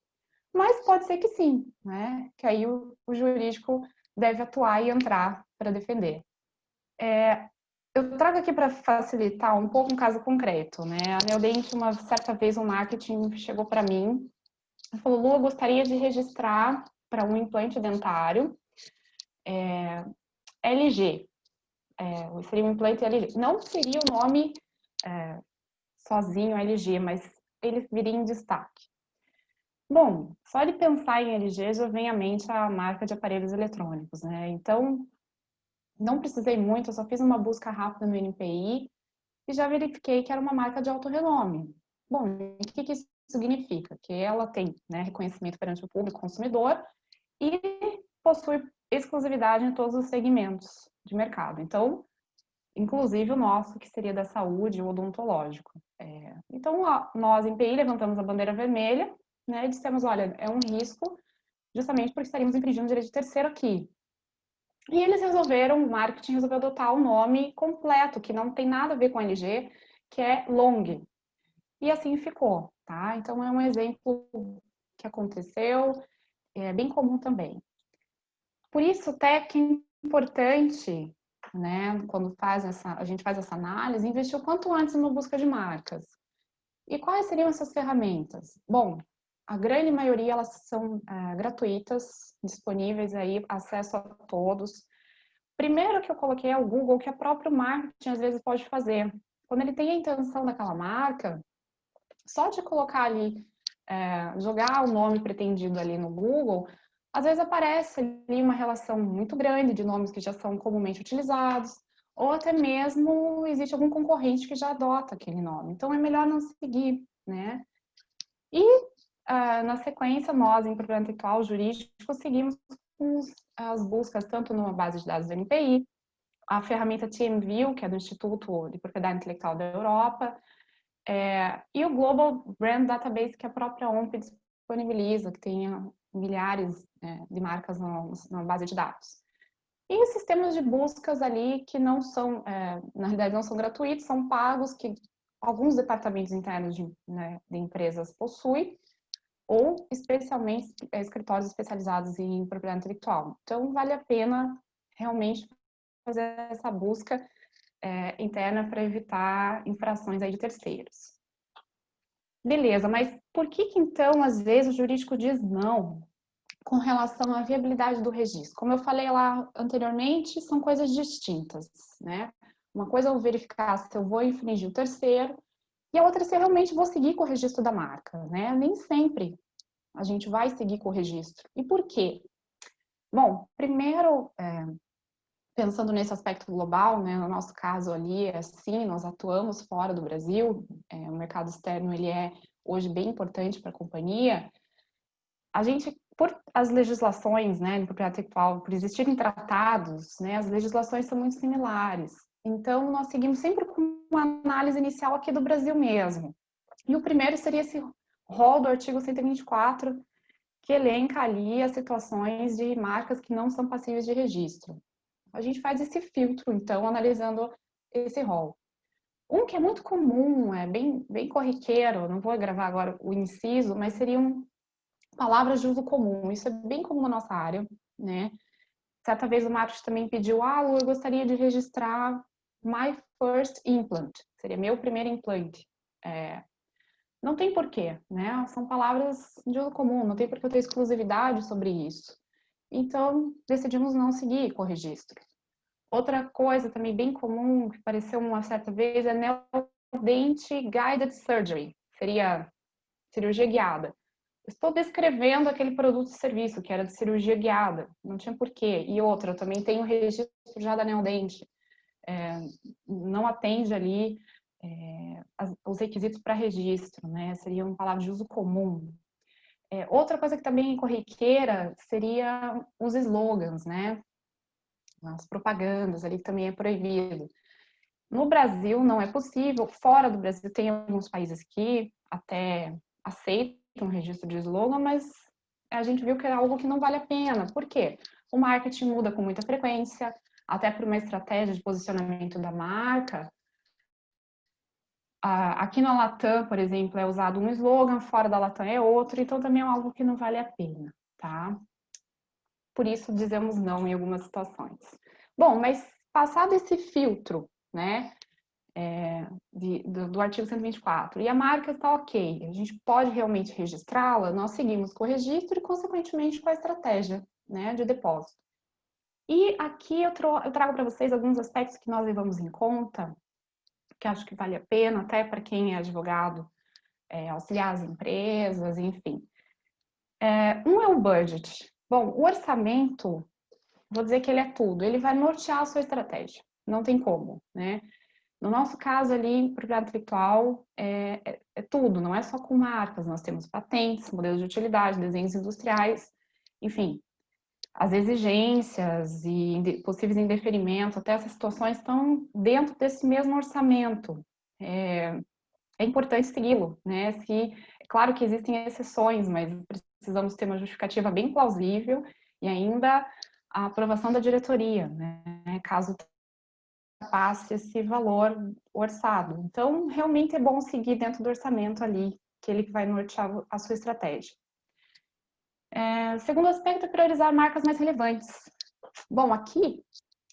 Speaker 5: mas pode ser que sim, né? Que aí o jurídico deve atuar e entrar para defender. Eu trago aqui para facilitar um pouco um caso concreto, né? A Neodent, uma certa vez, um marketing chegou para mim e falou: Lu, eu gostaria de registrar para um implante dentário LG. Seria um implante LG. Não seria o nome sozinho LG, mas ele viria em destaque. Bom, só de pensar em LG já vem à mente a marca de aparelhos eletrônicos, né? Então, não precisei muito, eu só fiz uma busca rápida no NPI e já verifiquei que era uma marca de alto renome. Bom, o que isso significa? Que ela tem, né, reconhecimento perante o público consumidor e possui exclusividade em todos os segmentos de mercado. Então, inclusive o nosso, que seria da saúde, o odontológico. Então, nós, em PI, levantamos a bandeira vermelha, né, e dissemos: olha, é um risco, justamente porque estaríamos infringindo o direito de terceiro aqui. E eles resolveram, o marketing resolveu adotar o nome completo, que não tem nada a ver com LG, que é Long. E assim ficou, tá? Então, é um exemplo que aconteceu, é bem comum também. Por isso, até que é importante, né, quando a gente faz essa análise, investir o quanto antes numa busca de marcas. E quais seriam essas ferramentas? Bom, a grande maioria, elas são gratuitas, disponíveis aí, acesso a todos. Primeiro que eu coloquei é o Google, que o próprio marketing às vezes pode fazer. Quando ele tem a intenção daquela marca, só de colocar ali, jogar o nome pretendido ali no Google, às vezes aparece ali uma relação muito grande de nomes que já são comumente utilizados, ou até mesmo existe algum concorrente que já adota aquele nome. Então, é melhor não seguir, né? E, na sequência, nós, em propriedade intelectual jurídico, seguimos as buscas tanto numa base de dados do NPI, a ferramenta TMView, que é do Instituto de Propriedade Intelectual da Europa, e o Global Brand Database, que a própria OMP disponibiliza, que tem milhares de marcas na base de dados. E os sistemas de buscas ali que não são, na realidade, não são gratuitos, são pagos, que alguns departamentos internos de empresas possuem, ou especialmente escritórios especializados em propriedade intelectual. Então, vale a pena realmente fazer essa busca interna para evitar infrações aí de terceiros. Beleza, mas por que então, às vezes, o jurídico diz não com relação à viabilidade do registro? Como eu falei lá anteriormente, são coisas distintas, né? Uma coisa é eu verificar se eu vou infringir o terceiro, e a outra é se eu realmente vou seguir com o registro da marca, né? Nem sempre a gente vai seguir com o registro. E por quê? Bom, primeiro, pensando nesse aspecto global, né, no nosso caso ali, sim, nós atuamos fora do Brasil, o mercado externo ele é hoje bem importante para a companhia. A gente, por as legislações, né, de propriedade intelectual, por existirem tratados, né, as legislações são muito similares. Então, nós seguimos sempre com uma análise inicial aqui do Brasil mesmo. E o primeiro seria esse rol do artigo 124, que elenca ali as situações de marcas que não são passíveis de registro. A gente faz esse filtro, então, analisando esse rol. Um que é muito comum, bem corriqueiro, não vou gravar agora o inciso, mas seriam palavras de uso comum. Isso é bem comum na nossa área, né? Certa vez o marketing também pediu: Lu, eu gostaria de registrar my first implant, seria meu primeiro implante. Não tem porquê, né? São palavras de uso comum, não tem porquê eu ter exclusividade sobre isso. Então, decidimos não seguir com o registro. Outra coisa também bem comum, que apareceu uma certa vez, é Neodent Guided Surgery, seria cirurgia guiada. Estou descrevendo aquele produto e serviço que era de cirurgia guiada, não tinha porquê. E outra, eu também tenho registro já da Neodent. não atende ali os requisitos para registro, né? Seriam palavras de uso comum. Outra coisa que também é corriqueira seria os slogans, né? As propagandas ali que também é proibido. No Brasil não é possível, fora do Brasil tem alguns países que até aceitam o registro de slogan, mas a gente viu que é algo que não vale a pena. Por quê? O marketing muda com muita frequência, até por uma estratégia de posicionamento da marca. Aqui na Latam, por exemplo, é usado um slogan, fora da Latam é outro, então também é algo que não vale a pena, tá? Por isso dizemos não em algumas situações. Bom, mas passado esse filtro, né, do artigo 124, e a marca está ok, a gente pode realmente registrá-la, nós seguimos com o registro e, consequentemente, com a estratégia, né, de depósito. E aqui eu trago para vocês alguns aspectos que nós levamos em conta, que acho que vale a pena, até para quem é advogado, auxiliar as empresas, enfim. Um é o budget. Bom, o orçamento, vou dizer que ele é tudo, ele vai nortear a sua estratégia, não tem como, né? No nosso caso ali, propriedade intelectual é tudo, não é só com marcas, nós temos patentes, modelos de utilidade, desenhos industriais, enfim, as exigências e possíveis indeferimentos, até essas situações estão dentro desse mesmo orçamento. É importante segui-lo, né? É claro que existem exceções, mas precisamos ter uma justificativa bem plausível e ainda a aprovação da diretoria, né? Caso passe esse valor orçado. Então, realmente é bom seguir dentro do orçamento ali, que ele vai nortear a sua estratégia. Segundo aspecto é priorizar marcas mais relevantes. Bom, aqui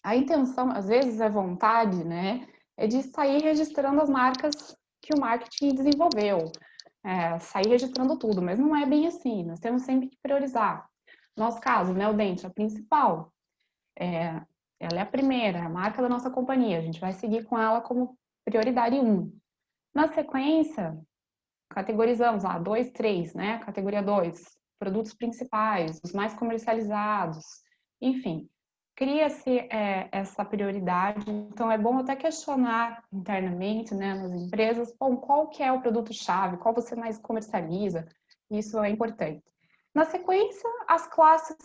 Speaker 5: a intenção, às vezes é vontade, né, é de sair registrando as marcas que o marketing desenvolveu, sair registrando tudo, mas não é bem assim, nós temos sempre que priorizar. No nosso caso, né, o Dente, a principal, ela é a primeira, a marca da nossa companhia, a gente vai seguir com ela como prioridade 1. Na sequência, categorizamos lá, 2, 3, né, categoria 2, produtos principais, os mais comercializados, enfim, cria-se essa prioridade. Então é bom até questionar internamente, né, nas empresas, bom, qual que é o produto-chave, qual você mais comercializa, isso é importante. Na sequência, as classes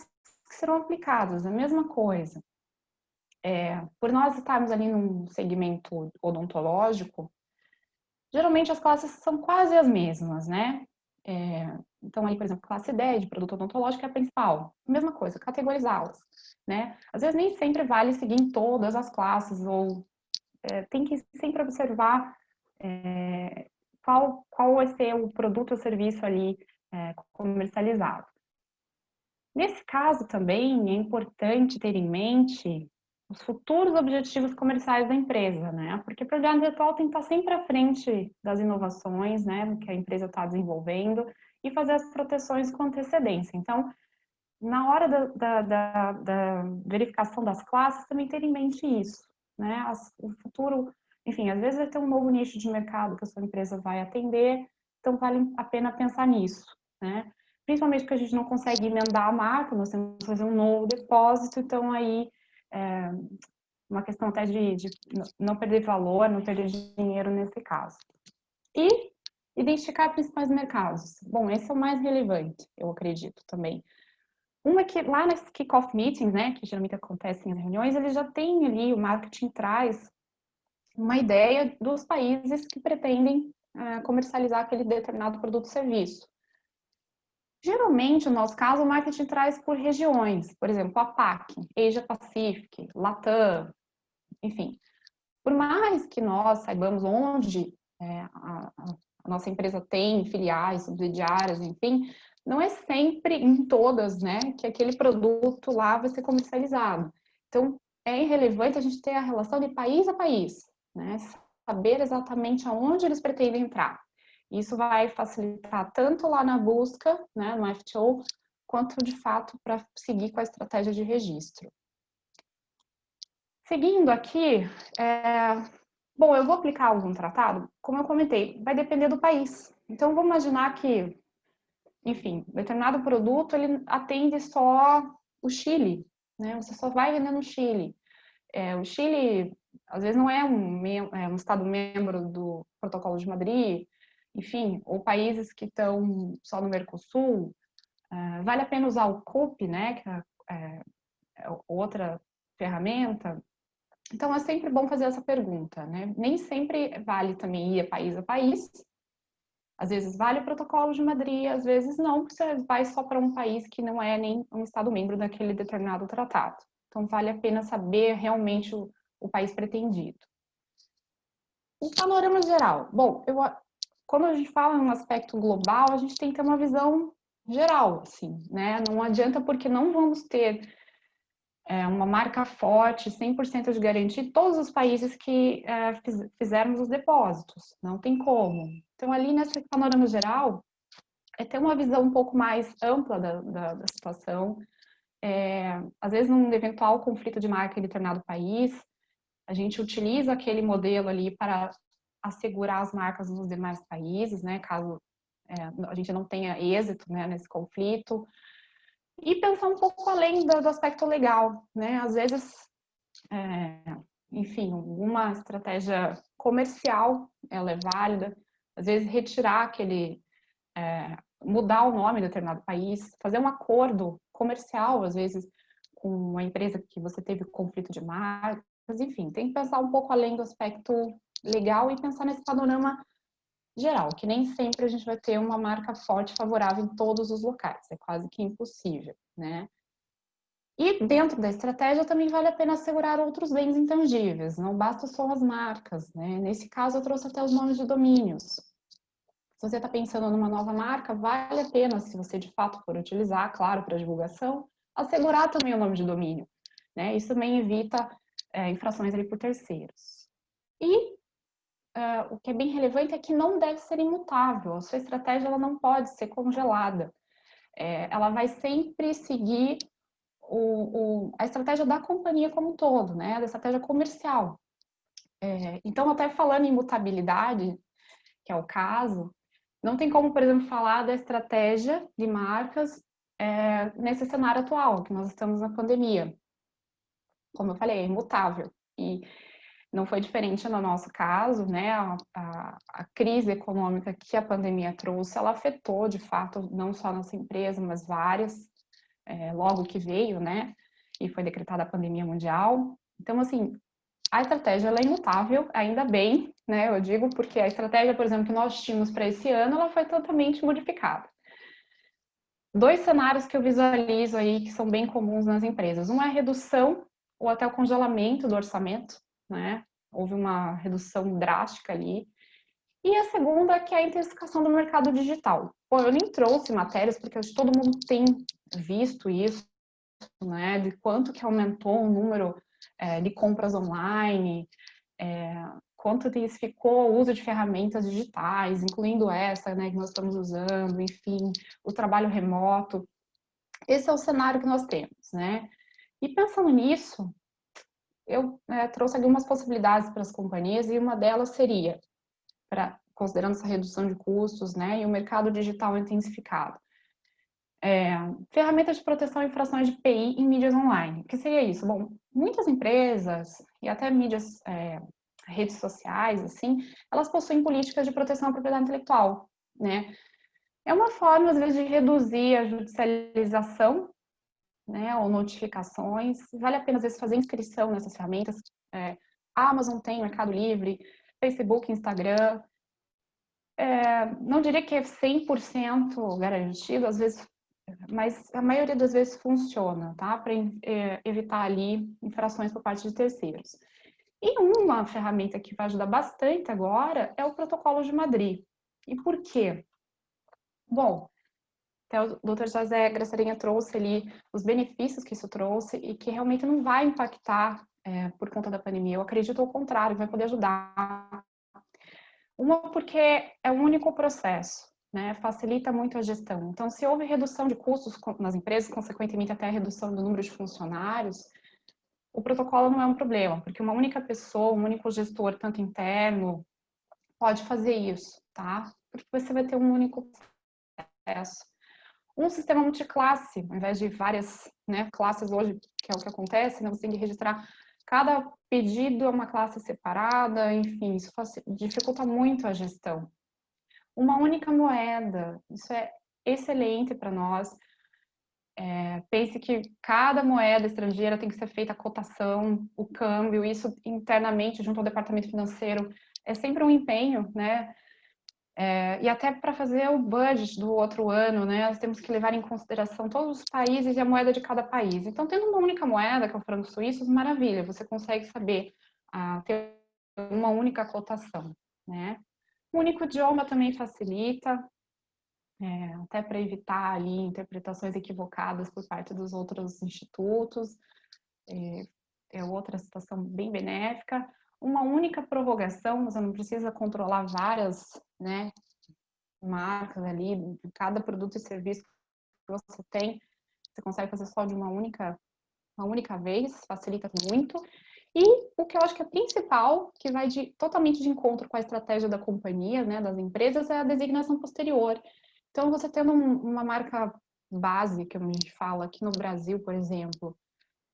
Speaker 5: que serão aplicadas, a mesma coisa. Por nós estarmos ali num segmento odontológico, geralmente as classes são quase as mesmas, né? Então, aí, por exemplo, classe 10 de produto odontológico é a principal. Mesma coisa, categorizá-las, né? Às vezes nem sempre vale seguir em todas as classes, ou tem que sempre observar qual vai ser o produto ou serviço ali comercializado. Nesse caso também é importante ter em mente os futuros objetivos comerciais da empresa, né? Porque a propriedade intelectual tem que estar sempre à frente das inovações, né, que a empresa está desenvolvendo e fazer as proteções com antecedência. Então, na hora da verificação das classes, também ter em mente isso, né? O futuro, enfim, às vezes vai ter um novo nicho de mercado que a sua empresa vai atender, então vale a pena pensar nisso, né? Principalmente porque a gente não consegue emendar a marca, nós temos que fazer um novo depósito, então aí uma questão até de não perder valor, não perder dinheiro nesse caso. E identificar principais mercados. Bom, esse é o mais relevante, eu acredito também. Uma que lá nas kick-off meetings, né, que geralmente acontecem nas reuniões, eles já têm ali, o marketing traz uma ideia dos países que pretendem comercializar aquele determinado produto ou serviço. Geralmente, no nosso caso, o marketing traz por regiões, por exemplo, a PAC, Asia Pacific, Latam, enfim. Por mais que nós saibamos onde a nossa empresa tem filiais, subsidiárias, enfim, não é sempre em todas, né, que aquele produto lá vai ser comercializado. Então, é irrelevante a gente ter a relação de país a país, né, saber exatamente aonde eles pretendem entrar. Isso vai facilitar tanto lá na busca, né, no FTO, quanto de fato para seguir com a estratégia de registro. Seguindo aqui, bom, eu vou aplicar algum tratado, como eu comentei, vai depender do país. Então, vamos imaginar que, enfim, determinado produto, ele atende só o Chile, né? Você só vai vender no Chile. O Chile às vezes não é um Estado membro do Protocolo de Madrid, enfim, ou países que estão só no Mercosul, vale a pena usar o COP, né, que é outra ferramenta? Então, é sempre bom fazer essa pergunta, né? Nem sempre vale também ir a país. Às vezes vale o Protocolo de Madrid, às vezes não, porque você vai só para um país que não é nem um Estado membro daquele determinado tratado. Então, vale a pena saber realmente o país pretendido. O panorama geral. Bom, quando a gente fala em um aspecto global, a gente tem que ter uma visão geral, assim, né? Não adianta, porque não vamos ter uma marca forte, 100% de garantia em todos os países que fizermos os depósitos. Não tem como. Então, ali nesse panorama geral, é ter uma visão um pouco mais ampla da situação. Às vezes, num eventual conflito de marca em determinado país, a gente utiliza aquele modelo ali para assegurar as marcas nos demais países, né, caso a gente não tenha êxito, né, nesse conflito. E pensar um pouco além do aspecto legal, né? Às vezes, enfim, uma estratégia comercial, ela é válida. Às vezes, retirar mudar o nome de determinado país, fazer um acordo comercial, às vezes, com uma empresa que você teve conflito de marcas, enfim, tem que pensar um pouco além do aspecto legal e pensar nesse panorama geral, que nem sempre a gente vai ter uma marca forte favorável em todos os locais, é quase que impossível, né? E dentro da estratégia também vale a pena assegurar outros bens intangíveis, não basta só as marcas, né? Nesse caso eu trouxe até os nomes de domínios. Se você está pensando numa nova marca, vale a pena, se você de fato for utilizar, claro, para divulgação, assegurar também o nome de domínio, né? Isso também evita infrações ali por terceiros. E o que é bem relevante é que não deve ser imutável. A sua estratégia ela não pode ser congelada. Ela vai sempre seguir a estratégia da companhia como um todo, né? Da estratégia comercial. Então, até falando em mutabilidade, que é o caso, não tem como, por exemplo, falar da estratégia de marcas nesse cenário atual, que nós estamos na pandemia. Como eu falei, é imutável. E não foi diferente no nosso caso, né? A crise econômica que a pandemia trouxe, ela afetou, de fato, não só a nossa empresa, mas várias, logo que veio, né? E foi decretada a pandemia mundial. Então, assim, a estratégia ela é imutável, ainda bem, né? Eu digo porque a estratégia, por exemplo, que nós tínhamos para esse ano, ela foi totalmente modificada. 2 cenários que eu visualizo aí que são bem comuns nas empresas. Um é a redução ou até o congelamento do orçamento, né? Houve uma redução drástica ali. E a segunda, que é a intensificação do mercado digital. Bom, eu nem trouxe matérias, porque acho que todo mundo tem visto isso, né? De quanto que aumentou o número de compras online, quanto intensificou o uso de ferramentas digitais, incluindo essa, né, que nós estamos usando, enfim, o trabalho remoto. Esse é o cenário que nós temos, né? E pensando nisso, eu trouxe algumas possibilidades para as companhias e uma delas seria, considerando essa redução de custos, né, e o mercado digital intensificado, ferramentas de proteção e infrações de PI em mídias online. O que seria isso? Bom, muitas empresas e até mídias, redes sociais, assim, elas possuem políticas de proteção à propriedade intelectual, né? É uma forma, às vezes, de reduzir a judicialização, né, ou notificações. Vale a pena, às vezes, fazer inscrição nessas ferramentas. A Amazon tem, Mercado Livre, Facebook, Instagram. Não diria que é 100% garantido, às vezes, mas a maioria das vezes funciona, tá? Para evitar ali infrações por parte de terceiros. E uma ferramenta que vai ajudar bastante agora é o Protocolo de Madrid. E por quê? Bom, até o Dr. José Graçarinha trouxe ali os benefícios que isso trouxe e que realmente não vai impactar por conta da pandemia. Eu acredito ao contrário, vai poder ajudar. Uma, porque é um único processo, né? Facilita muito a gestão. Então, se houve redução de custos nas empresas, consequentemente até a redução do número de funcionários, o protocolo não é um problema, porque uma única pessoa, um único gestor, tanto interno, pode fazer isso, tá? Porque você vai ter um único processo. Um sistema multiclasse, ao invés de várias, né, classes hoje, que é o que acontece, né, você tem que registrar Cada pedido é uma classe separada, enfim, isso dificulta muito a gestão. Uma única moeda, isso é excelente para nós. Pense que cada moeda estrangeira tem que ser feita a cotação, o câmbio, isso internamente junto ao departamento financeiro é sempre um empenho, né? E até para fazer o budget do outro ano, né? Nós temos que levar em consideração todos os países e a moeda de cada país. Então, tendo uma única moeda, que é o franco suíço, maravilha, você consegue saber ter uma única cotação, né? O único idioma também facilita, até para evitar ali interpretações equivocadas por parte dos outros institutos. É outra situação bem benéfica. Uma única prorrogação, você não precisa controlar várias, né, marcas ali, de cada produto e serviço que você tem, você consegue fazer só de uma única vez, facilita muito. E o que eu acho que é principal, que vai totalmente de encontro com a estratégia da companhia, né, das empresas, é a designação posterior. Então, você tendo uma marca base, que a gente fala aqui no Brasil, por exemplo,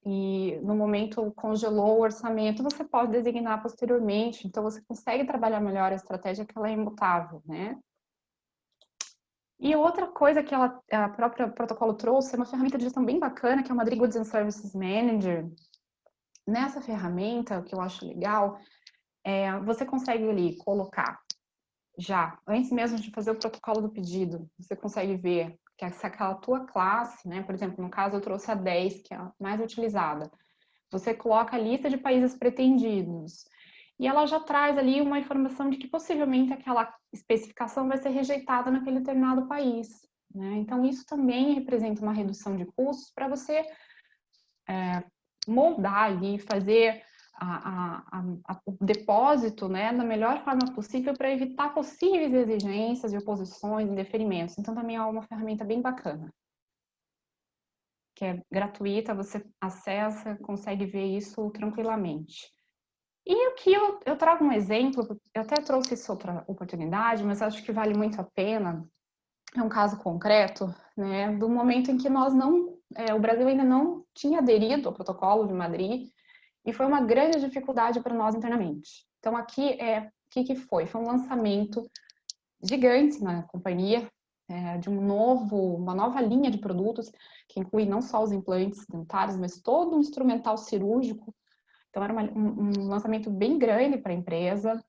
Speaker 5: e no momento congelou o orçamento, você pode designar posteriormente, então você consegue trabalhar melhor a estratégia, que ela é imutável, né? E outra coisa que a própria protocolo trouxe é uma ferramenta de gestão bem bacana, que é o Madrid Goods and Services Manager. Nessa ferramenta, o que eu acho legal, você consegue ali colocar já, antes mesmo de fazer o protocolo do pedido, você consegue ver que se aquela tua classe, né, por exemplo, no caso eu trouxe a 10, que é a mais utilizada, você coloca a lista de países pretendidos, e ela já traz ali uma informação de que possivelmente aquela especificação vai ser rejeitada naquele determinado país, né? Então isso também representa uma redução de custos para você moldar ali, fazer o depósito, né, da melhor forma possível para evitar possíveis exigências de oposições e deferimentos. Então, também é uma ferramenta bem bacana, que é gratuita, você acessa, consegue ver isso tranquilamente. E aqui eu trago um exemplo, eu até trouxe isso outra oportunidade, mas acho que vale muito a pena, é um caso concreto, né, do momento em que o Brasil ainda não tinha aderido ao protocolo de Madrid, e foi uma grande dificuldade para nós internamente. Então, aqui o que foi? Foi um lançamento gigante na companhia, de uma nova linha de produtos, que inclui não só os implantes dentários, mas todo um instrumental cirúrgico. Então, era um lançamento bem grande para a empresa,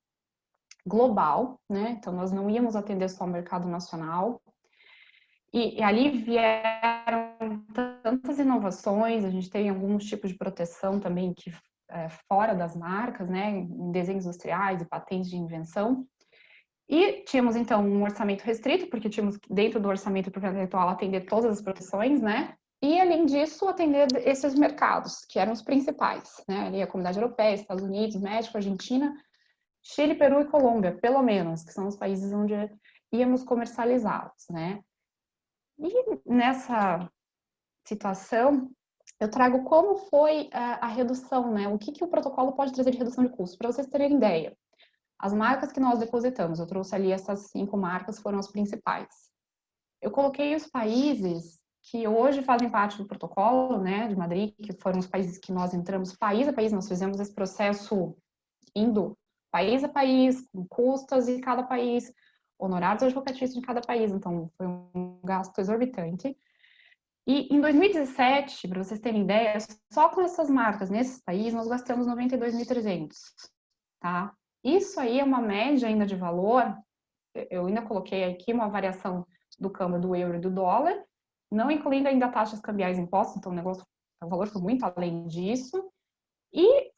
Speaker 5: global, né? Então, nós não íamos atender só o mercado nacional. E ali vieram tantas inovações, a gente tem alguns tipos de proteção também que fora das marcas, né, em desenhos industriais e patentes de invenção. E tínhamos, então, um orçamento restrito, porque tínhamos, dentro do orçamento intelectual, atender todas as proteções, né, e, além disso, atender esses mercados, que eram os principais, né, ali a Comunidade Europeia, Estados Unidos, México, Argentina, Chile, Peru e Colômbia, pelo menos, que são os países onde íamos comercializá-los, né. E nessa situação, eu trago como foi a redução, né? O que o protocolo pode trazer de redução de custos. Para vocês terem ideia, as marcas que nós depositamos, eu trouxe ali essas 5 marcas, foram as principais. Eu coloquei os países que hoje fazem parte do protocolo, né, de Madrid, que foram os países que nós entramos, país a país, nós fizemos esse processo indo país a país, com custas de cada país, honorários advocatícios de cada país, então foi um gasto exorbitante. E em 2017, para vocês terem ideia, só com essas marcas nesses países nós gastamos 92.300, tá? Isso aí é uma média ainda de valor, eu ainda coloquei aqui uma variação do câmbio do euro e do dólar, não incluindo ainda taxas cambiais e impostos, então o valor foi muito além disso. E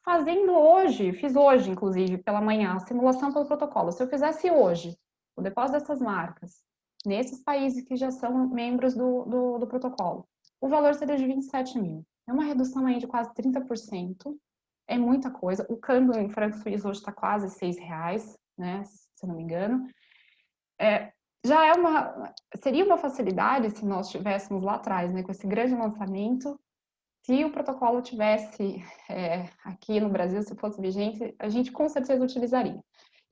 Speaker 5: fiz hoje, inclusive, pela manhã, a simulação pelo protocolo. Se eu fizesse hoje o depósito dessas marcas nesses países que já são membros do protocolo, o valor seria de 27 mil. É uma redução aí de quase 30%, é muita coisa. O câmbio em franco suíço hoje está quase R$6, né, se não me engano. Seria uma facilidade se nós tivéssemos lá atrás, né, com esse grande lançamento, se o protocolo tivesse aqui no Brasil, se fosse vigente, a gente com certeza utilizaria.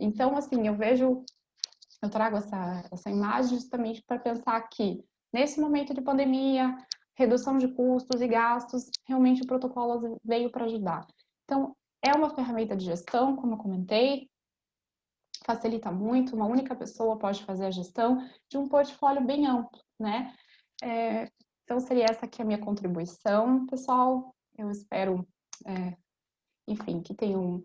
Speaker 5: Então, assim, eu trago essa imagem justamente para pensar que, nesse momento de pandemia, redução de custos e gastos, realmente o protocolo veio para ajudar. Então, é uma ferramenta de gestão, como eu comentei, facilita muito, uma única pessoa pode fazer a gestão de um portfólio bem amplo, né? Então, seria essa aqui a minha contribuição, pessoal. Eu espero, enfim, que tenham...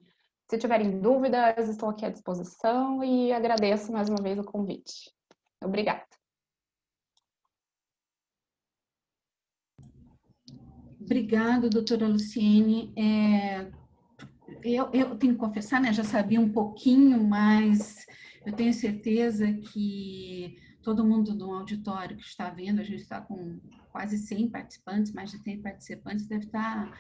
Speaker 5: Se tiverem dúvidas, estou aqui à disposição e agradeço mais uma vez o convite. Obrigada.
Speaker 3: Obrigada, doutora Luciene. Eu tenho que confessar, né, já sabia um pouquinho, mas eu tenho certeza que todo mundo no auditório que está vendo, a gente está com quase 100 participantes, mais de 100 participantes, deve estar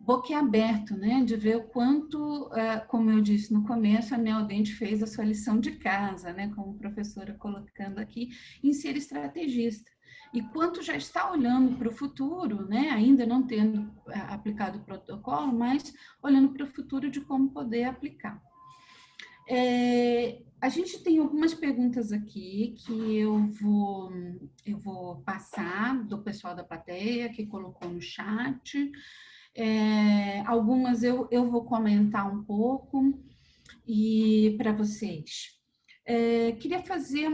Speaker 3: boquiaberto, né, de ver o quanto, como eu disse no começo, a Neodente fez a sua lição de casa, né, como professora colocando aqui, em ser estrategista. E quanto já está olhando para o futuro, né, ainda não tendo aplicado o protocolo, mas olhando para o futuro de como poder aplicar. A gente tem algumas perguntas aqui que eu vou passar do pessoal da plateia que colocou no chat. Algumas eu vou comentar um pouco e para vocês. Queria fazer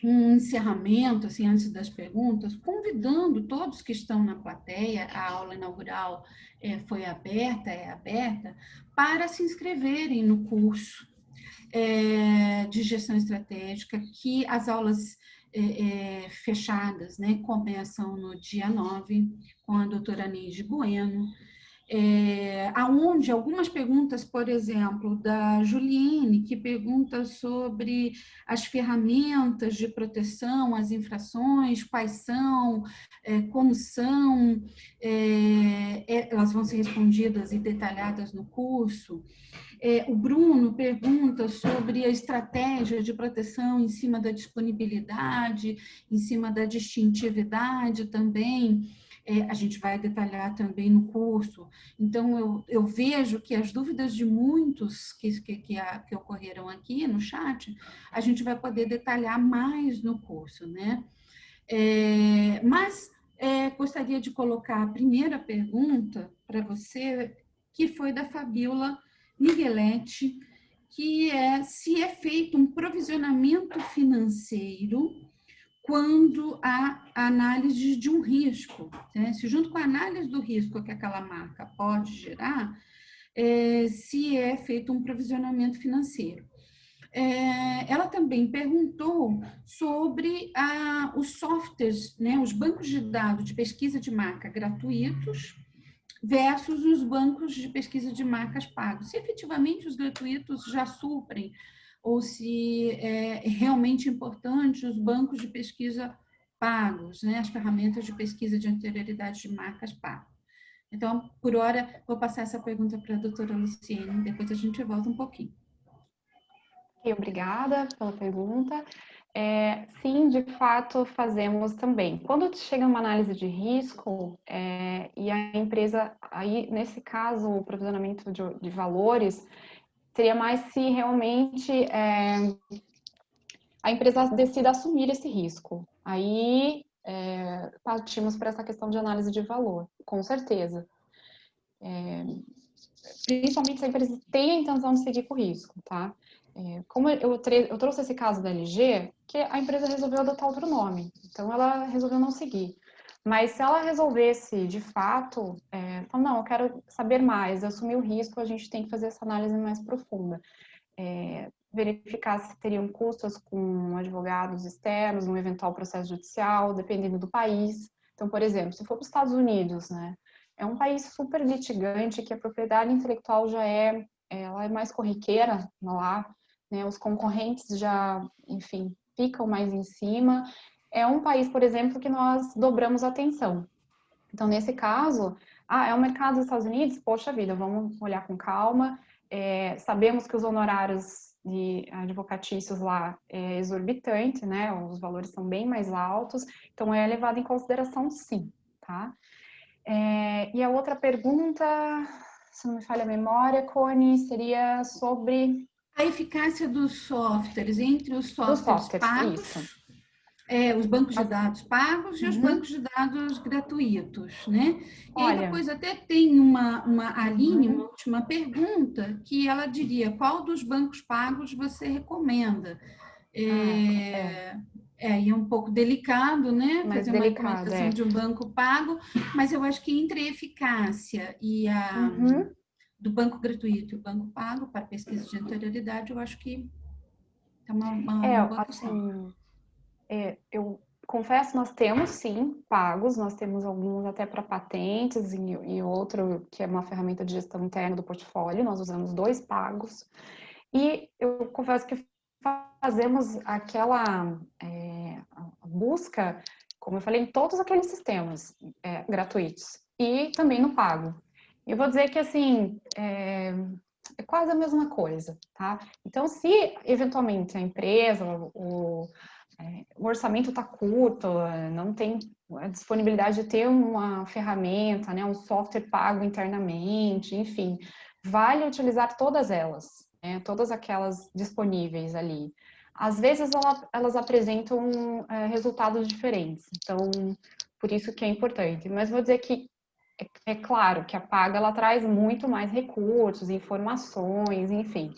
Speaker 3: um encerramento, assim, antes das perguntas, convidando todos que estão na plateia, a aula inaugural é aberta, para se inscreverem no curso de gestão estratégica, que as aulas fechadas, né, começam no dia 9, com a doutora Neide Bueno, aonde algumas perguntas, por exemplo, da Juliene, que pergunta sobre as ferramentas de proteção, as infrações, quais são, como são, elas vão ser respondidas e detalhadas no curso. O Bruno pergunta sobre a estratégia de proteção em cima da disponibilidade, em cima da distintividade também. A gente vai detalhar também no curso. Então, eu vejo que as dúvidas de muitos que ocorreram aqui no chat, a gente vai poder detalhar mais no curso, né? Mas gostaria de colocar a primeira pergunta para você, que foi da Fabiola Migueletti, que se é feito um provisionamento financeiro quando há análise de um risco, né? Se junto com a análise do risco que aquela marca pode gerar, se é feito um provisionamento financeiro. Ela também perguntou sobre os softwares, né, os bancos de dados de pesquisa de marca gratuitos versus os bancos de pesquisa de marcas pagos. Se efetivamente os gratuitos já suprem ou se é realmente importante os bancos de pesquisa pagos, né, as ferramentas de pesquisa de anterioridade de marcas pagos. Então, por hora, vou passar essa pergunta para a doutora Luciene, depois a gente volta um pouquinho.
Speaker 5: Obrigada pela pergunta. Sim, de fato, fazemos também. Quando chega uma análise de risco e a empresa, aí nesse caso, o provisionamento de valores, seria mais se realmente a empresa decida assumir esse risco. Aí partimos para essa questão de análise de valor, com certeza. Principalmente se a empresa tem a intenção de seguir com o risco, tá? Como eu trouxe esse caso da LG, que a empresa resolveu adotar outro nome, então ela resolveu não seguir. Mas se ela resolvesse, de fato, então, não, eu quero saber mais, eu assumi o risco, a gente tem que fazer essa análise mais profunda. Verificar se teriam custos com advogados externos, um eventual processo judicial, dependendo do país. Então, por exemplo, se for para os Estados Unidos, né, é um país super litigante, que a propriedade intelectual ela é mais corriqueira lá, né, os concorrentes já, enfim, ficam mais em cima. É um país, por exemplo, que nós dobramos a atenção. Então, nesse caso, é o mercado dos Estados Unidos? Poxa vida, vamos olhar com calma. Sabemos que os honorários advocatícios lá é exorbitante, né? Os valores são bem mais altos, então é levado em consideração, sim, tá? E a outra pergunta, se não me falha a memória, Cone, seria sobre...
Speaker 3: A eficácia dos softwares, entre os softwares pagos Os bancos de dados pagos e os bancos de dados gratuitos, né? E aí depois até tem uma Aline, uma última pergunta, que ela diria qual dos bancos pagos você recomenda. E é um pouco delicado, né?
Speaker 5: Mais
Speaker 3: fazer uma
Speaker 5: delicado,
Speaker 3: recomendação de um banco pago, mas eu acho que entre a eficácia e do banco gratuito e o banco pago para pesquisa de anterioridade, eu acho que é uma boa questão.
Speaker 5: Eu confesso, nós temos sim pagos, nós temos alguns até para patentes e outro que é uma ferramenta de gestão interna do portfólio, nós usamos 2 pagos. E eu confesso que fazemos aquela busca, como eu falei, em todos aqueles sistemas gratuitos e também no pago. Eu vou dizer que, assim, é quase a mesma coisa, tá? Então, se eventualmente a empresa, o orçamento está curto, não tem a disponibilidade de ter uma ferramenta, né, um software pago internamente, enfim, vale utilizar todas elas, né, todas aquelas disponíveis ali. Às vezes elas apresentam resultados diferentes, então por isso que é importante. Mas vou dizer que é claro que a paga ela traz muito mais recursos, informações, enfim.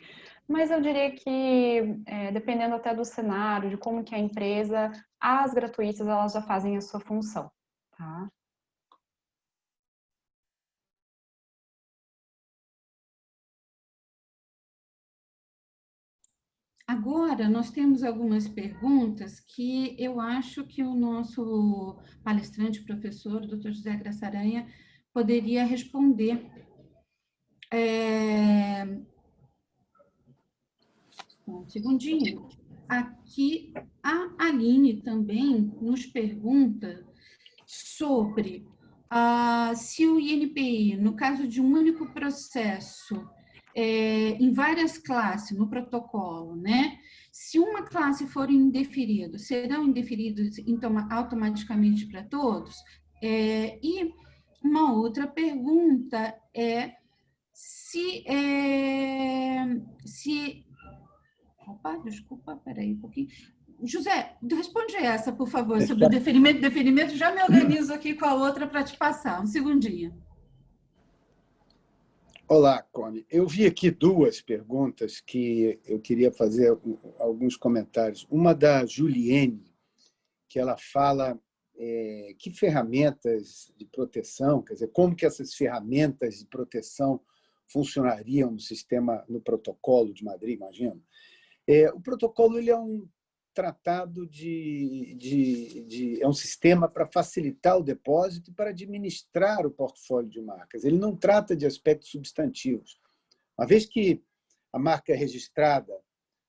Speaker 5: Mas eu diria que, dependendo até do cenário, de como que é a empresa, as gratuitas elas já fazem a sua função, tá?
Speaker 3: Agora, nós temos algumas perguntas que eu acho que o nosso palestrante, professor, Dr. José Graça Aranha, poderia responder. Um segundinho. Aqui, a Aline também nos pergunta sobre se o INPI, no caso de um único processo, em várias classes, no protocolo, né? Se uma classe for indeferida, serão indeferidos então, automaticamente para todos? E uma outra pergunta é se Opa, desculpa, peraí um pouquinho. José, responde essa, por favor, sobre o deferimento. Deferimento, já me organizo aqui com a outra para te passar. Um segundinho.
Speaker 4: Olá, Cone. Eu vi aqui 2 perguntas que eu queria fazer alguns comentários. Uma da Juliene, que ela fala que ferramentas de proteção, quer dizer, como que essas ferramentas de proteção funcionariam no sistema, no protocolo de Madrid, imagino. O protocolo ele é um tratado é um sistema para facilitar o depósito e para administrar o portfólio de marcas. Ele não trata de aspectos substantivos. Uma vez que a marca é registrada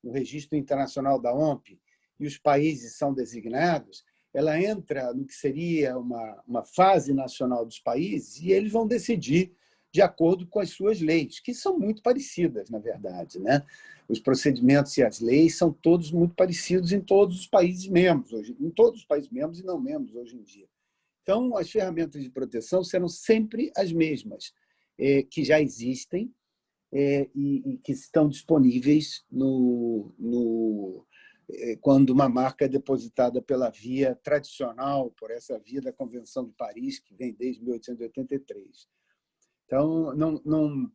Speaker 4: no Registro Internacional da OMP e os países são designados, ela entra no que seria uma fase nacional dos países e eles vão decidir de acordo com as suas leis, que são muito parecidas, na verdade, né? Os procedimentos e as leis são todos muito parecidos em todos os países membros, em todos os países membros e não membros hoje em dia. Então, as ferramentas de proteção serão sempre as mesmas, que já existem e que estão disponíveis quando uma marca é depositada pela via tradicional, por essa via da Convenção de Paris, que vem desde 1883. Então, não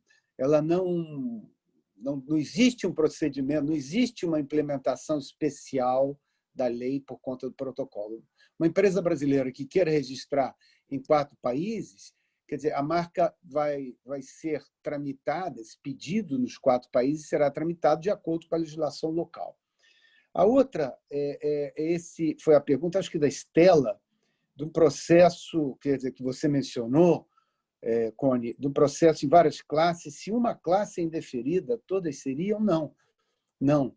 Speaker 4: existe um procedimento, não existe uma implementação especial da lei por conta do protocolo. Uma empresa brasileira que queira registrar em 4 países, quer dizer, a marca vai ser tramitada, esse pedido nos 4 países será tramitado de acordo com a legislação local. A outra, foi a pergunta, acho que da Estela, do processo, quer dizer, que você mencionou, Cone, do processo em várias classes, se uma classe é indeferida, todas seriam? Não. Não.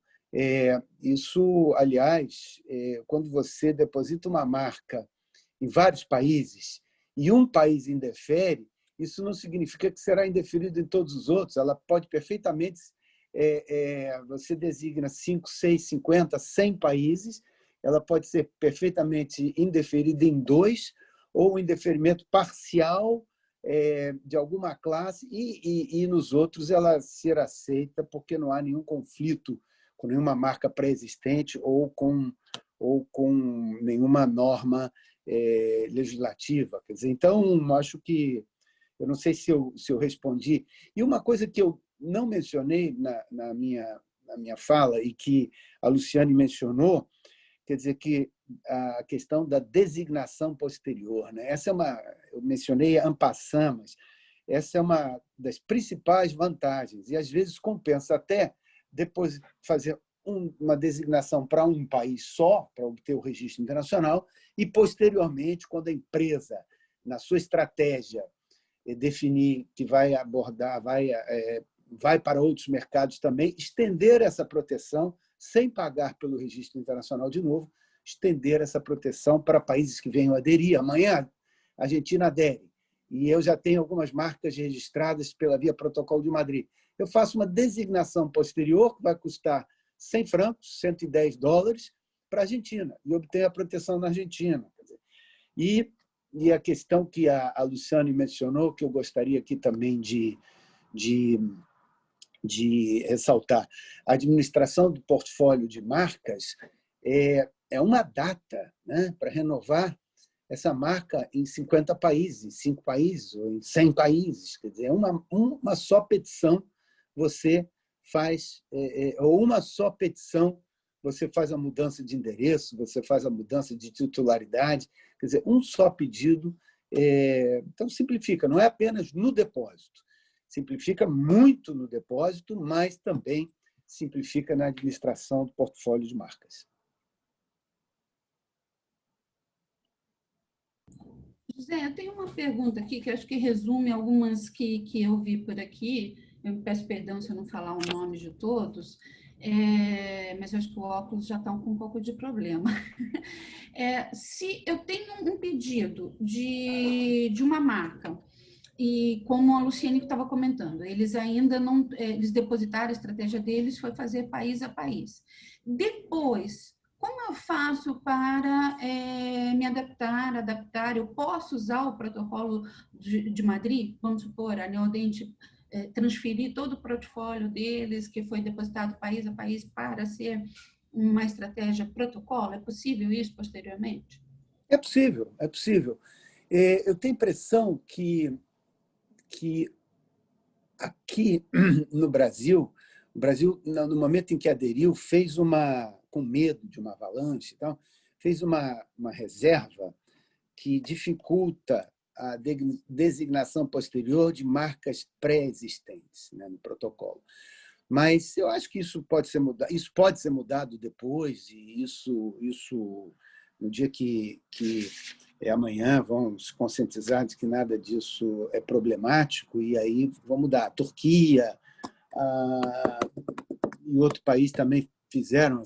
Speaker 4: Isso, aliás, quando você deposita uma marca em vários países e um país indefere, isso não significa que será indeferido em todos os outros. Ela pode perfeitamente, você designa 5, 6, 50, 100 países, ela pode ser perfeitamente indeferida em 2 ou um indeferimento parcial de alguma classe e nos outros ela ser aceita porque não há nenhum conflito com nenhuma marca pré-existente ou com ou com nenhuma norma legislativa. Quer dizer, então, acho que... Eu não sei se eu respondi. E uma coisa que eu não mencionei na minha fala e que a Luciane mencionou, quer dizer, que a questão da designação posterior, né? Essa é eu mencionei en passant, mas essa é uma das principais vantagens, e às vezes compensa até depois fazer uma designação para um país só, para obter o registro internacional, e posteriormente, quando a empresa, na sua estratégia, definir que vai abordar, vai para outros mercados também, estender essa proteção sem pagar pelo registro internacional de novo, estender essa proteção para países que venham aderir. Amanhã, a Argentina adere, e eu já tenho algumas marcas registradas pela via Protocolo de Madrid. Eu faço uma designação posterior, que vai custar 100 francos, $110, para a Argentina, e obtenho a proteção na Argentina. E a questão que a Luciane mencionou, que eu gostaria aqui também de ressaltar, a administração do portfólio de marcas é uma data, né, para renovar essa marca em 50 países, em 5 países ou em 100 países. Quer dizer, uma só petição você faz, ou uma só petição você faz a mudança de endereço, você faz a mudança de titularidade. Quer dizer, um só pedido. Então, simplifica, não é apenas no depósito. Simplifica muito no depósito, mas também simplifica na administração do portfólio de marcas.
Speaker 3: José, eu tenho uma pergunta aqui que acho que resume algumas que eu vi por aqui. Eu peço perdão se eu não falar o nome de todos, mas eu acho que o óculos já está com um pouco de problema. Se eu tenho um pedido de uma marca, e como a Luciane estava comentando, eles ainda não, eles depositaram a estratégia deles, foi fazer país a país. Depois, como eu faço para me adaptar? Eu posso usar o protocolo de Madrid? Vamos supor, a Neodente transferir todo o portfólio deles, que foi depositado país a país, para ser uma estratégia protocolo? É possível isso posteriormente?
Speaker 4: É possível, é possível. Eu tenho a impressão que aqui no Brasil, o Brasil, no momento em que aderiu, fez com medo de uma avalanche, então, fez uma reserva que dificulta a designação posterior de marcas pré-existentes, né, no protocolo. Mas eu acho que isso pode ser mudado depois, e isso no dia que amanhã vão se conscientizar de que nada disso é problemático, e aí vão mudar. A Turquia e outro país também fizeram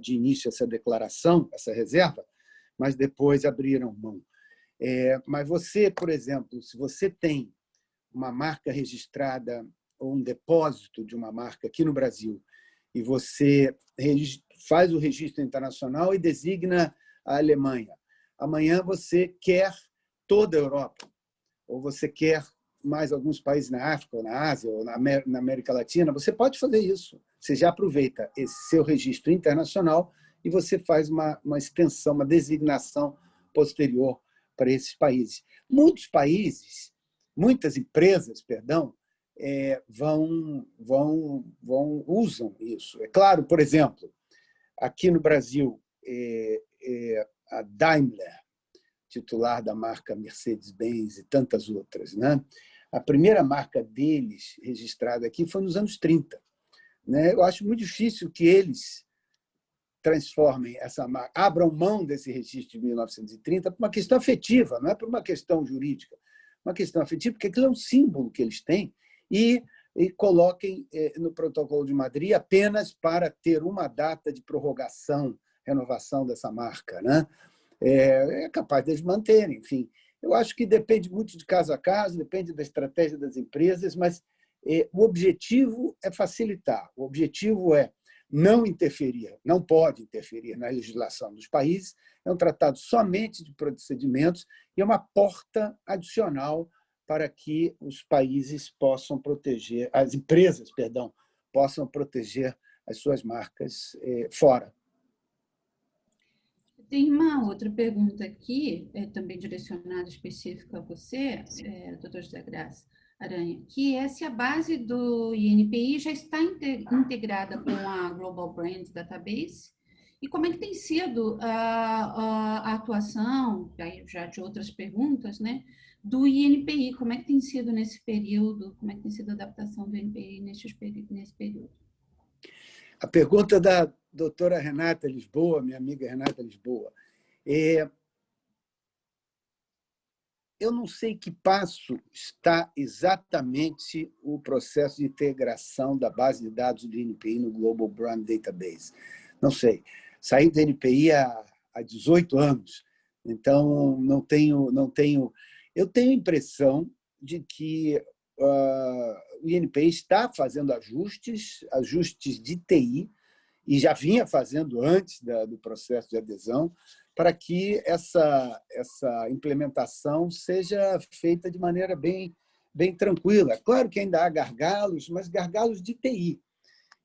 Speaker 4: de início essa declaração, essa reserva, mas depois abriram mão. Mas você, por exemplo, se você tem uma marca registrada ou um depósito de uma marca aqui no Brasil, e você faz o registro internacional e designa a Alemanha, amanhã você quer toda a Europa, ou você quer mais alguns países na África, ou na Ásia, ou na América Latina, você pode fazer isso. Você já aproveita esse seu registro internacional e você faz uma extensão, uma designação posterior para esses países. Muitas empresas, usam isso. É claro, por exemplo, aqui no Brasil, a Daimler, titular da marca Mercedes-Benz e tantas outras, né? A primeira marca deles registrada aqui foi nos anos 30. Né? Eu acho muito difícil que eles transformem essa marca, abram mão desse registro de 1930 por uma questão afetiva, não é por uma questão jurídica, uma questão afetiva, porque aquilo é um símbolo que eles têm, e coloquem no Protocolo de Madrid apenas para ter uma data de prorrogação, renovação dessa marca, né? É capaz de eles manterem, enfim. Eu acho que depende muito de caso a caso, depende da estratégia das empresas, mas o objetivo é facilitar, o objetivo é não interferir, não pode interferir na legislação dos países, é um tratado somente de procedimentos e é uma porta adicional para que os países possam proteger, as empresas, possam proteger as suas marcas fora.
Speaker 3: Tem uma outra pergunta aqui, também direcionada específica a você, doutor José Graça Aranha, que é se a base do INPI já está integrada com a Global Brand Database e como é que tem sido a atuação, já de outras perguntas, né, do INPI, como é que tem sido nesse período, como é que tem sido a adaptação do INPI nesse período?
Speaker 4: A pergunta da doutora Renata Lisboa, minha amiga Renata Lisboa. Eu não sei que passo está exatamente o processo de integração da base de dados do INPI no Global Brand Database. Não sei. Saí do INPI há 18 anos, então não tenho. Eu tenho a impressão de que o INPI está fazendo ajustes de TI, e já vinha fazendo antes do processo de adesão, para que essa implementação seja feita de maneira bem tranquila. Claro que ainda há gargalos, mas gargalos de TI.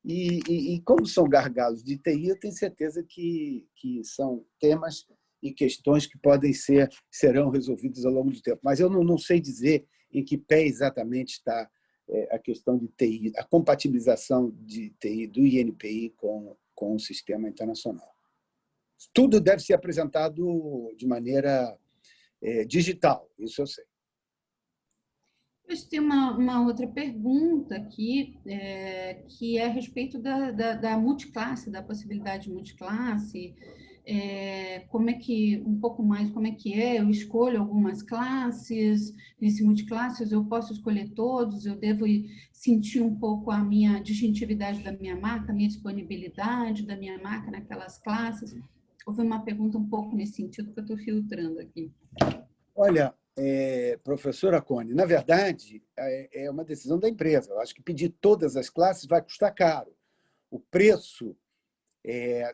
Speaker 4: E como são gargalos de TI, eu tenho certeza que são temas e questões que serão resolvidos ao longo do tempo. Mas eu não sei dizer em que pé exatamente está a questão de TI, a compatibilização de TI do INPI com o sistema internacional. Tudo deve ser apresentado de maneira digital, isso eu sei.
Speaker 3: Eu tenho uma outra pergunta aqui, que é a respeito da multiclasse, da possibilidade de multiclasse. Como é que, um pouco mais, como é que eu escolho algumas classes, nesse multiclasses eu posso escolher todos, eu devo sentir um pouco a minha distintividade da minha marca, a minha disponibilidade da minha marca naquelas classes. Houve uma pergunta um pouco nesse sentido que eu estou filtrando aqui.
Speaker 4: Olha, professora Cone, na verdade, é uma decisão da empresa. Eu acho que pedir todas as classes vai custar caro. O preço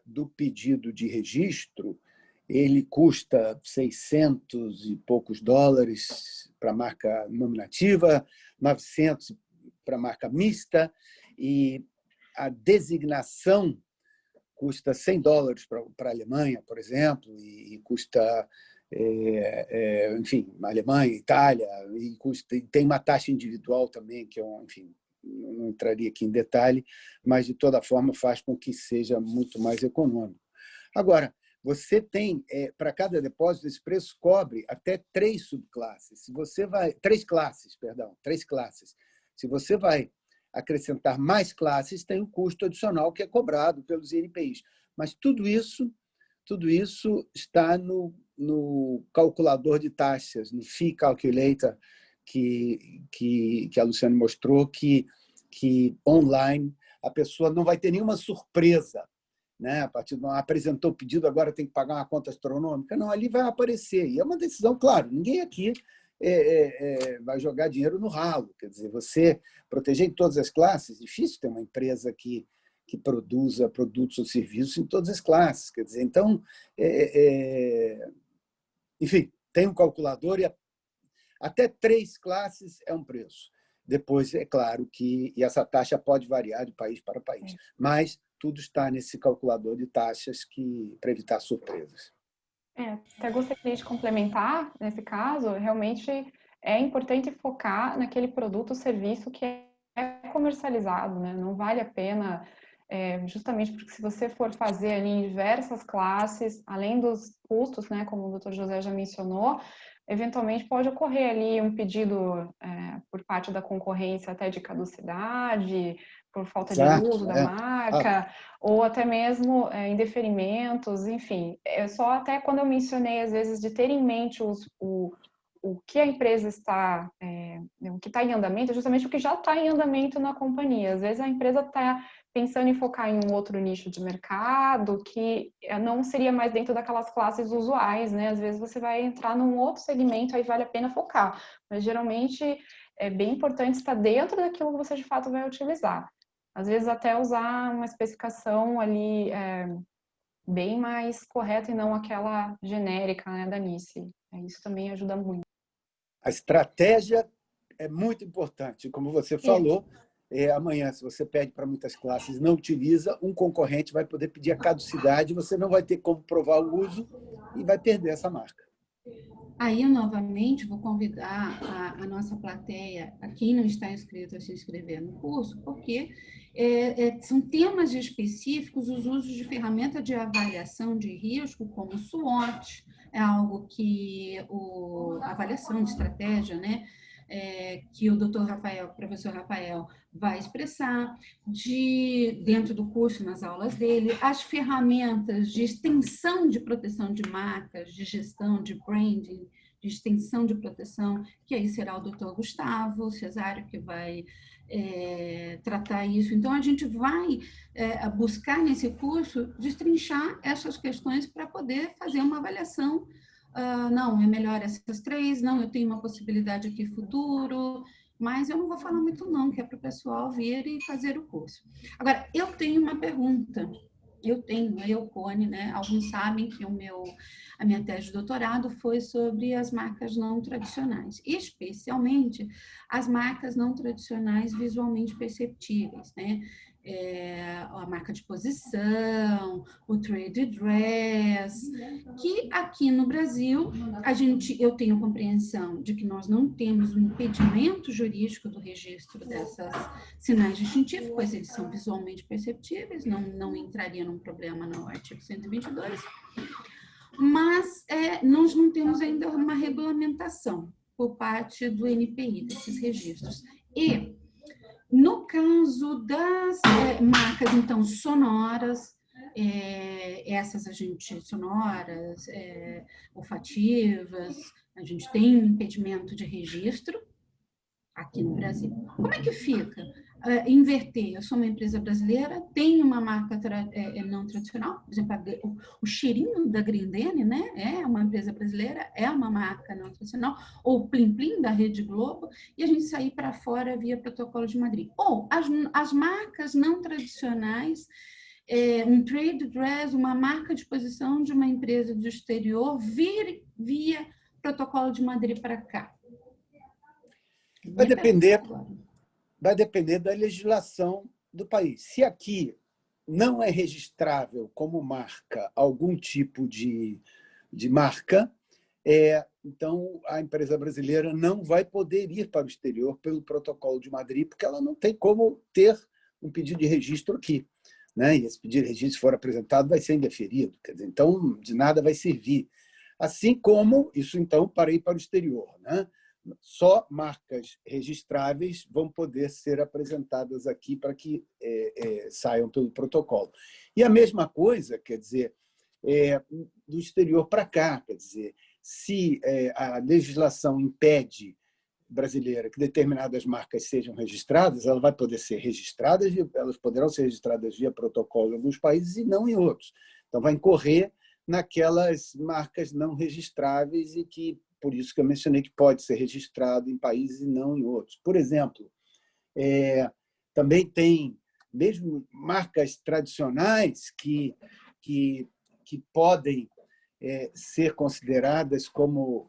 Speaker 4: do pedido de registro, ele custa 600 e poucos dólares para a marca nominativa, 900 para a marca mista, e a designação custa 100 dólares para a Alemanha, por exemplo, e custa, enfim, Alemanha, Itália, e tem uma taxa individual também, que enfim, não entraria aqui em detalhe, mas, de toda forma, faz com que seja muito mais econômico. Agora, você tem, para cada depósito, esse preço cobre até 3 subclasses. Se você vai... 3 classes, perdão, 3 classes. Se você vai acrescentar mais classes, tem um custo adicional que é cobrado pelos INPIs. Mas tudo isso está no calculador de taxas, no Fee Calculator, que a Luciane mostrou, que online a pessoa não vai ter nenhuma surpresa, né? A partir do apresentou o pedido, agora tem que pagar uma conta astronômica. Não, ali vai aparecer. E é uma decisão, claro, ninguém aqui vai jogar dinheiro no ralo. Quer dizer, você proteger em todas as classes, difícil ter uma empresa que produza produtos ou serviços em todas as classes. Quer dizer, então, enfim, tem um calculador e até 3 classes é um preço. Depois, é claro que essa taxa pode variar de país para país, mas tudo está nesse calculador de taxas para evitar surpresas.
Speaker 5: Até gostaria de complementar, nesse caso, realmente é importante focar naquele produto ou serviço que é comercializado, né? Não vale a pena, justamente porque se você for fazer ali em diversas classes, além dos custos, né, como o doutor José já mencionou, eventualmente pode ocorrer ali um pedido por parte da concorrência até de caducidade, por falta de uso da marca, ou até mesmo indeferimentos, enfim. Só até quando eu mencionei, às vezes, de ter em mente o que a empresa está, o que está em andamento, é justamente o que já está em andamento na companhia. Às vezes a empresa está pensando em focar em um outro nicho de mercado que não seria mais dentro daquelas classes usuais, né? Às vezes você vai entrar num outro segmento, aí vale a pena focar. Mas geralmente é bem importante estar dentro daquilo que você de fato vai utilizar. Às vezes até usar uma especificação ali bem mais correta e não aquela genérica, né, da NICE. Isso também ajuda muito.
Speaker 4: A estratégia é muito importante, como você falou, amanhã, se você pede para muitas classes e não utiliza, um concorrente vai poder pedir a caducidade, você não vai ter como provar o uso e vai perder essa marca.
Speaker 3: Aí, eu novamente vou convidar a nossa plateia, a quem não está inscrito, a se inscrever no curso, porque são temas específicos, os usos de ferramenta de avaliação de risco, como o SWOT, é algo que a avaliação de estratégia, né, que o doutor Rafael, o professor Rafael, vai expressar dentro do curso, nas aulas dele, as ferramentas de extensão de proteção de marcas, de gestão de branding, de extensão de proteção, que aí será o doutor Gustavo Cesário que vai tratar isso. Então, a gente vai buscar nesse curso destrinchar essas questões para poder fazer uma avaliação. Não, é melhor essas 3, não, eu tenho uma possibilidade aqui futuro, mas eu não vou falar muito não, que é para o pessoal vir e fazer o curso. Agora, eu tenho uma pergunta. Eu, Cone, né? Alguns sabem que a minha tese de doutorado foi sobre as marcas não tradicionais, especialmente as marcas não tradicionais visualmente perceptíveis, né? A marca de posição, o trade dress, que aqui no Brasil eu tenho compreensão de que nós não temos um impedimento jurídico do registro dessas sinais distintivos, pois eles são visualmente perceptíveis, não entraria num problema no artigo 122, mas nós não temos ainda uma regulamentação por parte do NPI desses registros. E no caso das marcas, então, sonoras, essas sonoras, olfativas, a gente tem um impedimento de registro aqui no Brasil. Como é que fica? Inverter, eu sou uma empresa brasileira, tenho uma marca não tradicional, por exemplo, o cheirinho da Grendene, né? É uma empresa brasileira, é uma marca não tradicional, ou o Plim Plim da Rede Globo, e a gente sair para fora via Protocolo de Madrid. Ou as marcas não tradicionais, um trade dress, uma marca de posição de uma empresa do exterior, vir via Protocolo de Madrid para cá.
Speaker 4: Vai depender da legislação do país. Se aqui não é registrável como marca algum tipo de marca, então a empresa brasileira não vai poder ir para o exterior pelo Protocolo de Madrid, porque ela não tem como ter um pedido de registro aqui, né? E esse pedido de registro, se for apresentado, vai ser indeferido. Quer dizer, então, de nada vai servir. Assim como isso, então, para ir para o exterior, né? Só marcas registráveis vão poder ser apresentadas aqui para que saiam pelo protocolo. E a mesma coisa, quer dizer, do exterior para cá, quer dizer, se a legislação impede brasileira que determinadas marcas sejam registradas, elas poderão ser registradas via protocolo em alguns países e não em outros. Então, vai incorrer naquelas marcas não registráveis e que, por isso que eu mencionei que pode ser registrado em países e não em outros. Por exemplo, também tem mesmo marcas tradicionais que podem ser consideradas como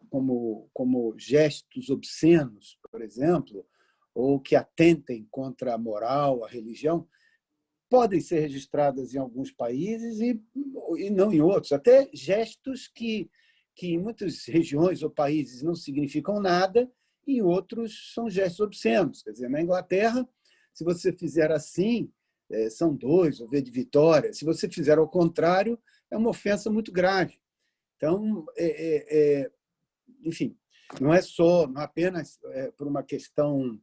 Speaker 4: gestos obscenos, por exemplo, ou que atentem contra a moral, a religião, podem ser registradas em alguns países e não em outros. Até gestos que em muitas regiões ou países não significam nada e em outros são gestos obscenos. Quer dizer, na Inglaterra, se você fizer assim, são 2, ou V de vitória. Se você fizer ao contrário, é uma ofensa muito grave. Então, enfim, não apenas por uma questão,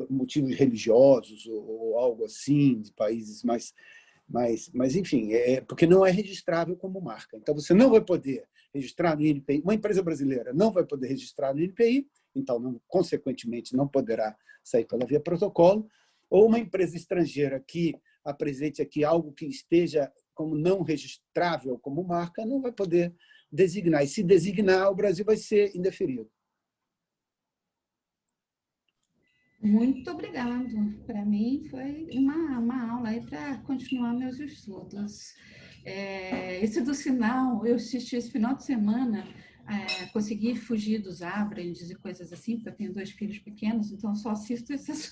Speaker 4: motivos religiosos ou algo assim, de países mas enfim, porque não é registrável como marca. Então, você não vai poder registrar no INPI, uma empresa brasileira não vai poder registrar no INPI, então, consequentemente, não poderá sair pela via protocolo, ou uma empresa estrangeira que apresente aqui algo que esteja como não registrável como marca, não vai poder designar. E se designar, o Brasil vai ser indeferido.
Speaker 3: Muito obrigado. Para mim foi uma aula aí para continuar meus estudos. Esse do sinal, eu assisti esse final de semana consegui fugir dos Avranges e coisas assim, porque eu tenho 2 filhos pequenos, então só assisto esses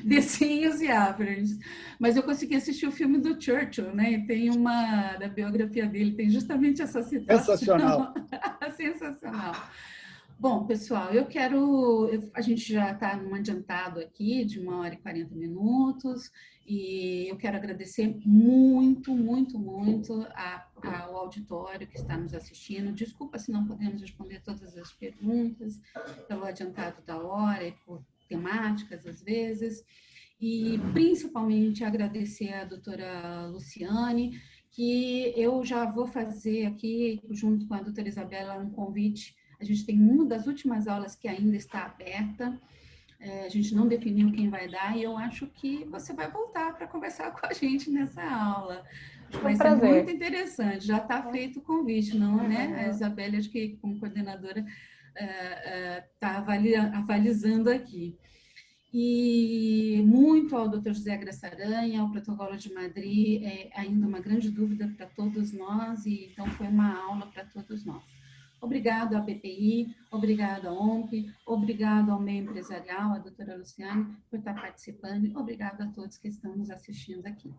Speaker 3: desenhos e Avranges. Mas eu consegui assistir o filme do Churchill, né? E tem da biografia dele, tem justamente essa situação.
Speaker 4: Sensacional.
Speaker 3: Sensacional. Bom, pessoal, a gente já está num adiantado aqui de 1h40, e eu quero agradecer muito, muito, muito ao auditório que está nos assistindo. Desculpa se não podemos responder todas as perguntas, pelo adiantado da hora e por temáticas, às vezes. E, principalmente, agradecer à doutora Luciane, que eu já vou fazer aqui, junto com a doutora Isabela, um convite. A gente tem uma das últimas aulas que ainda está aberta, a gente não definiu quem vai dar, e eu acho que você vai voltar para conversar com a gente nessa aula. Vai ser muito interessante, já está feito o convite, não, né? A Isabela, acho que como coordenadora, está avalizando aqui. E muito ao Dr. José Graça Aranha, ao Protocolo de Madrid, ainda uma grande dúvida para todos nós, e então foi uma aula para todos nós. Obrigado à BPI, obrigado à OMP, obrigado ao meio empresarial, à doutora Luciane, por estar participando, obrigado a todos que estão nos assistindo aqui.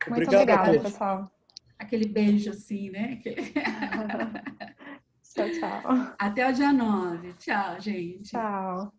Speaker 5: Muito obrigada, pessoal.
Speaker 3: Aquele beijo assim, né?
Speaker 5: Tchau, tchau.
Speaker 3: Até o dia 9. Tchau, gente.
Speaker 5: Tchau.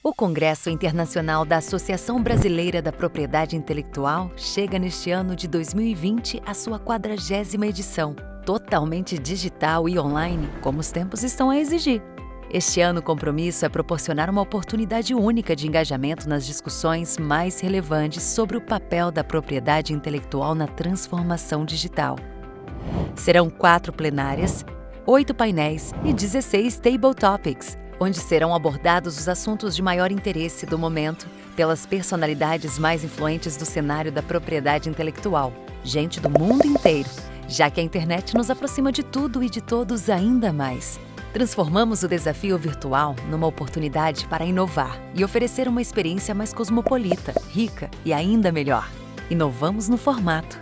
Speaker 1: O Congresso Internacional da Associação Brasileira da Propriedade Intelectual chega neste ano de 2020 à sua 40ª edição, totalmente digital e online, como os tempos estão a exigir. Este ano o compromisso é proporcionar uma oportunidade única de engajamento nas discussões mais relevantes sobre o papel da propriedade intelectual na transformação digital. Serão 4 plenárias, 8 painéis e 16 Table Topics, onde serão abordados os assuntos de maior interesse do momento pelas personalidades mais influentes do cenário da propriedade intelectual, gente do mundo inteiro, já que a internet nos aproxima de tudo e de todos ainda mais. Transformamos o desafio virtual numa oportunidade para inovar e oferecer uma experiência mais cosmopolita, rica e ainda melhor. Inovamos no formato.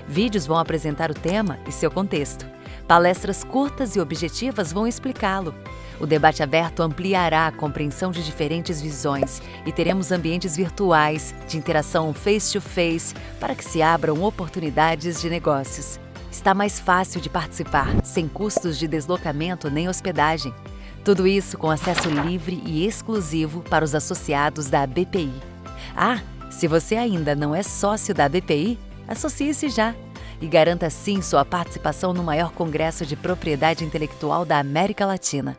Speaker 1: Vídeos vão apresentar o tema e seu contexto. Palestras curtas e objetivas vão explicá-lo. O debate aberto ampliará a compreensão de diferentes visões e teremos ambientes virtuais de interação face-to-face para que se abram oportunidades de negócios. Está mais fácil de participar, sem custos de deslocamento nem hospedagem. Tudo isso com acesso livre e exclusivo para os associados da BPI. Ah, se você ainda não é sócio da BPI, associe-se já e garanta assim sua participação no maior congresso de propriedade intelectual da América Latina.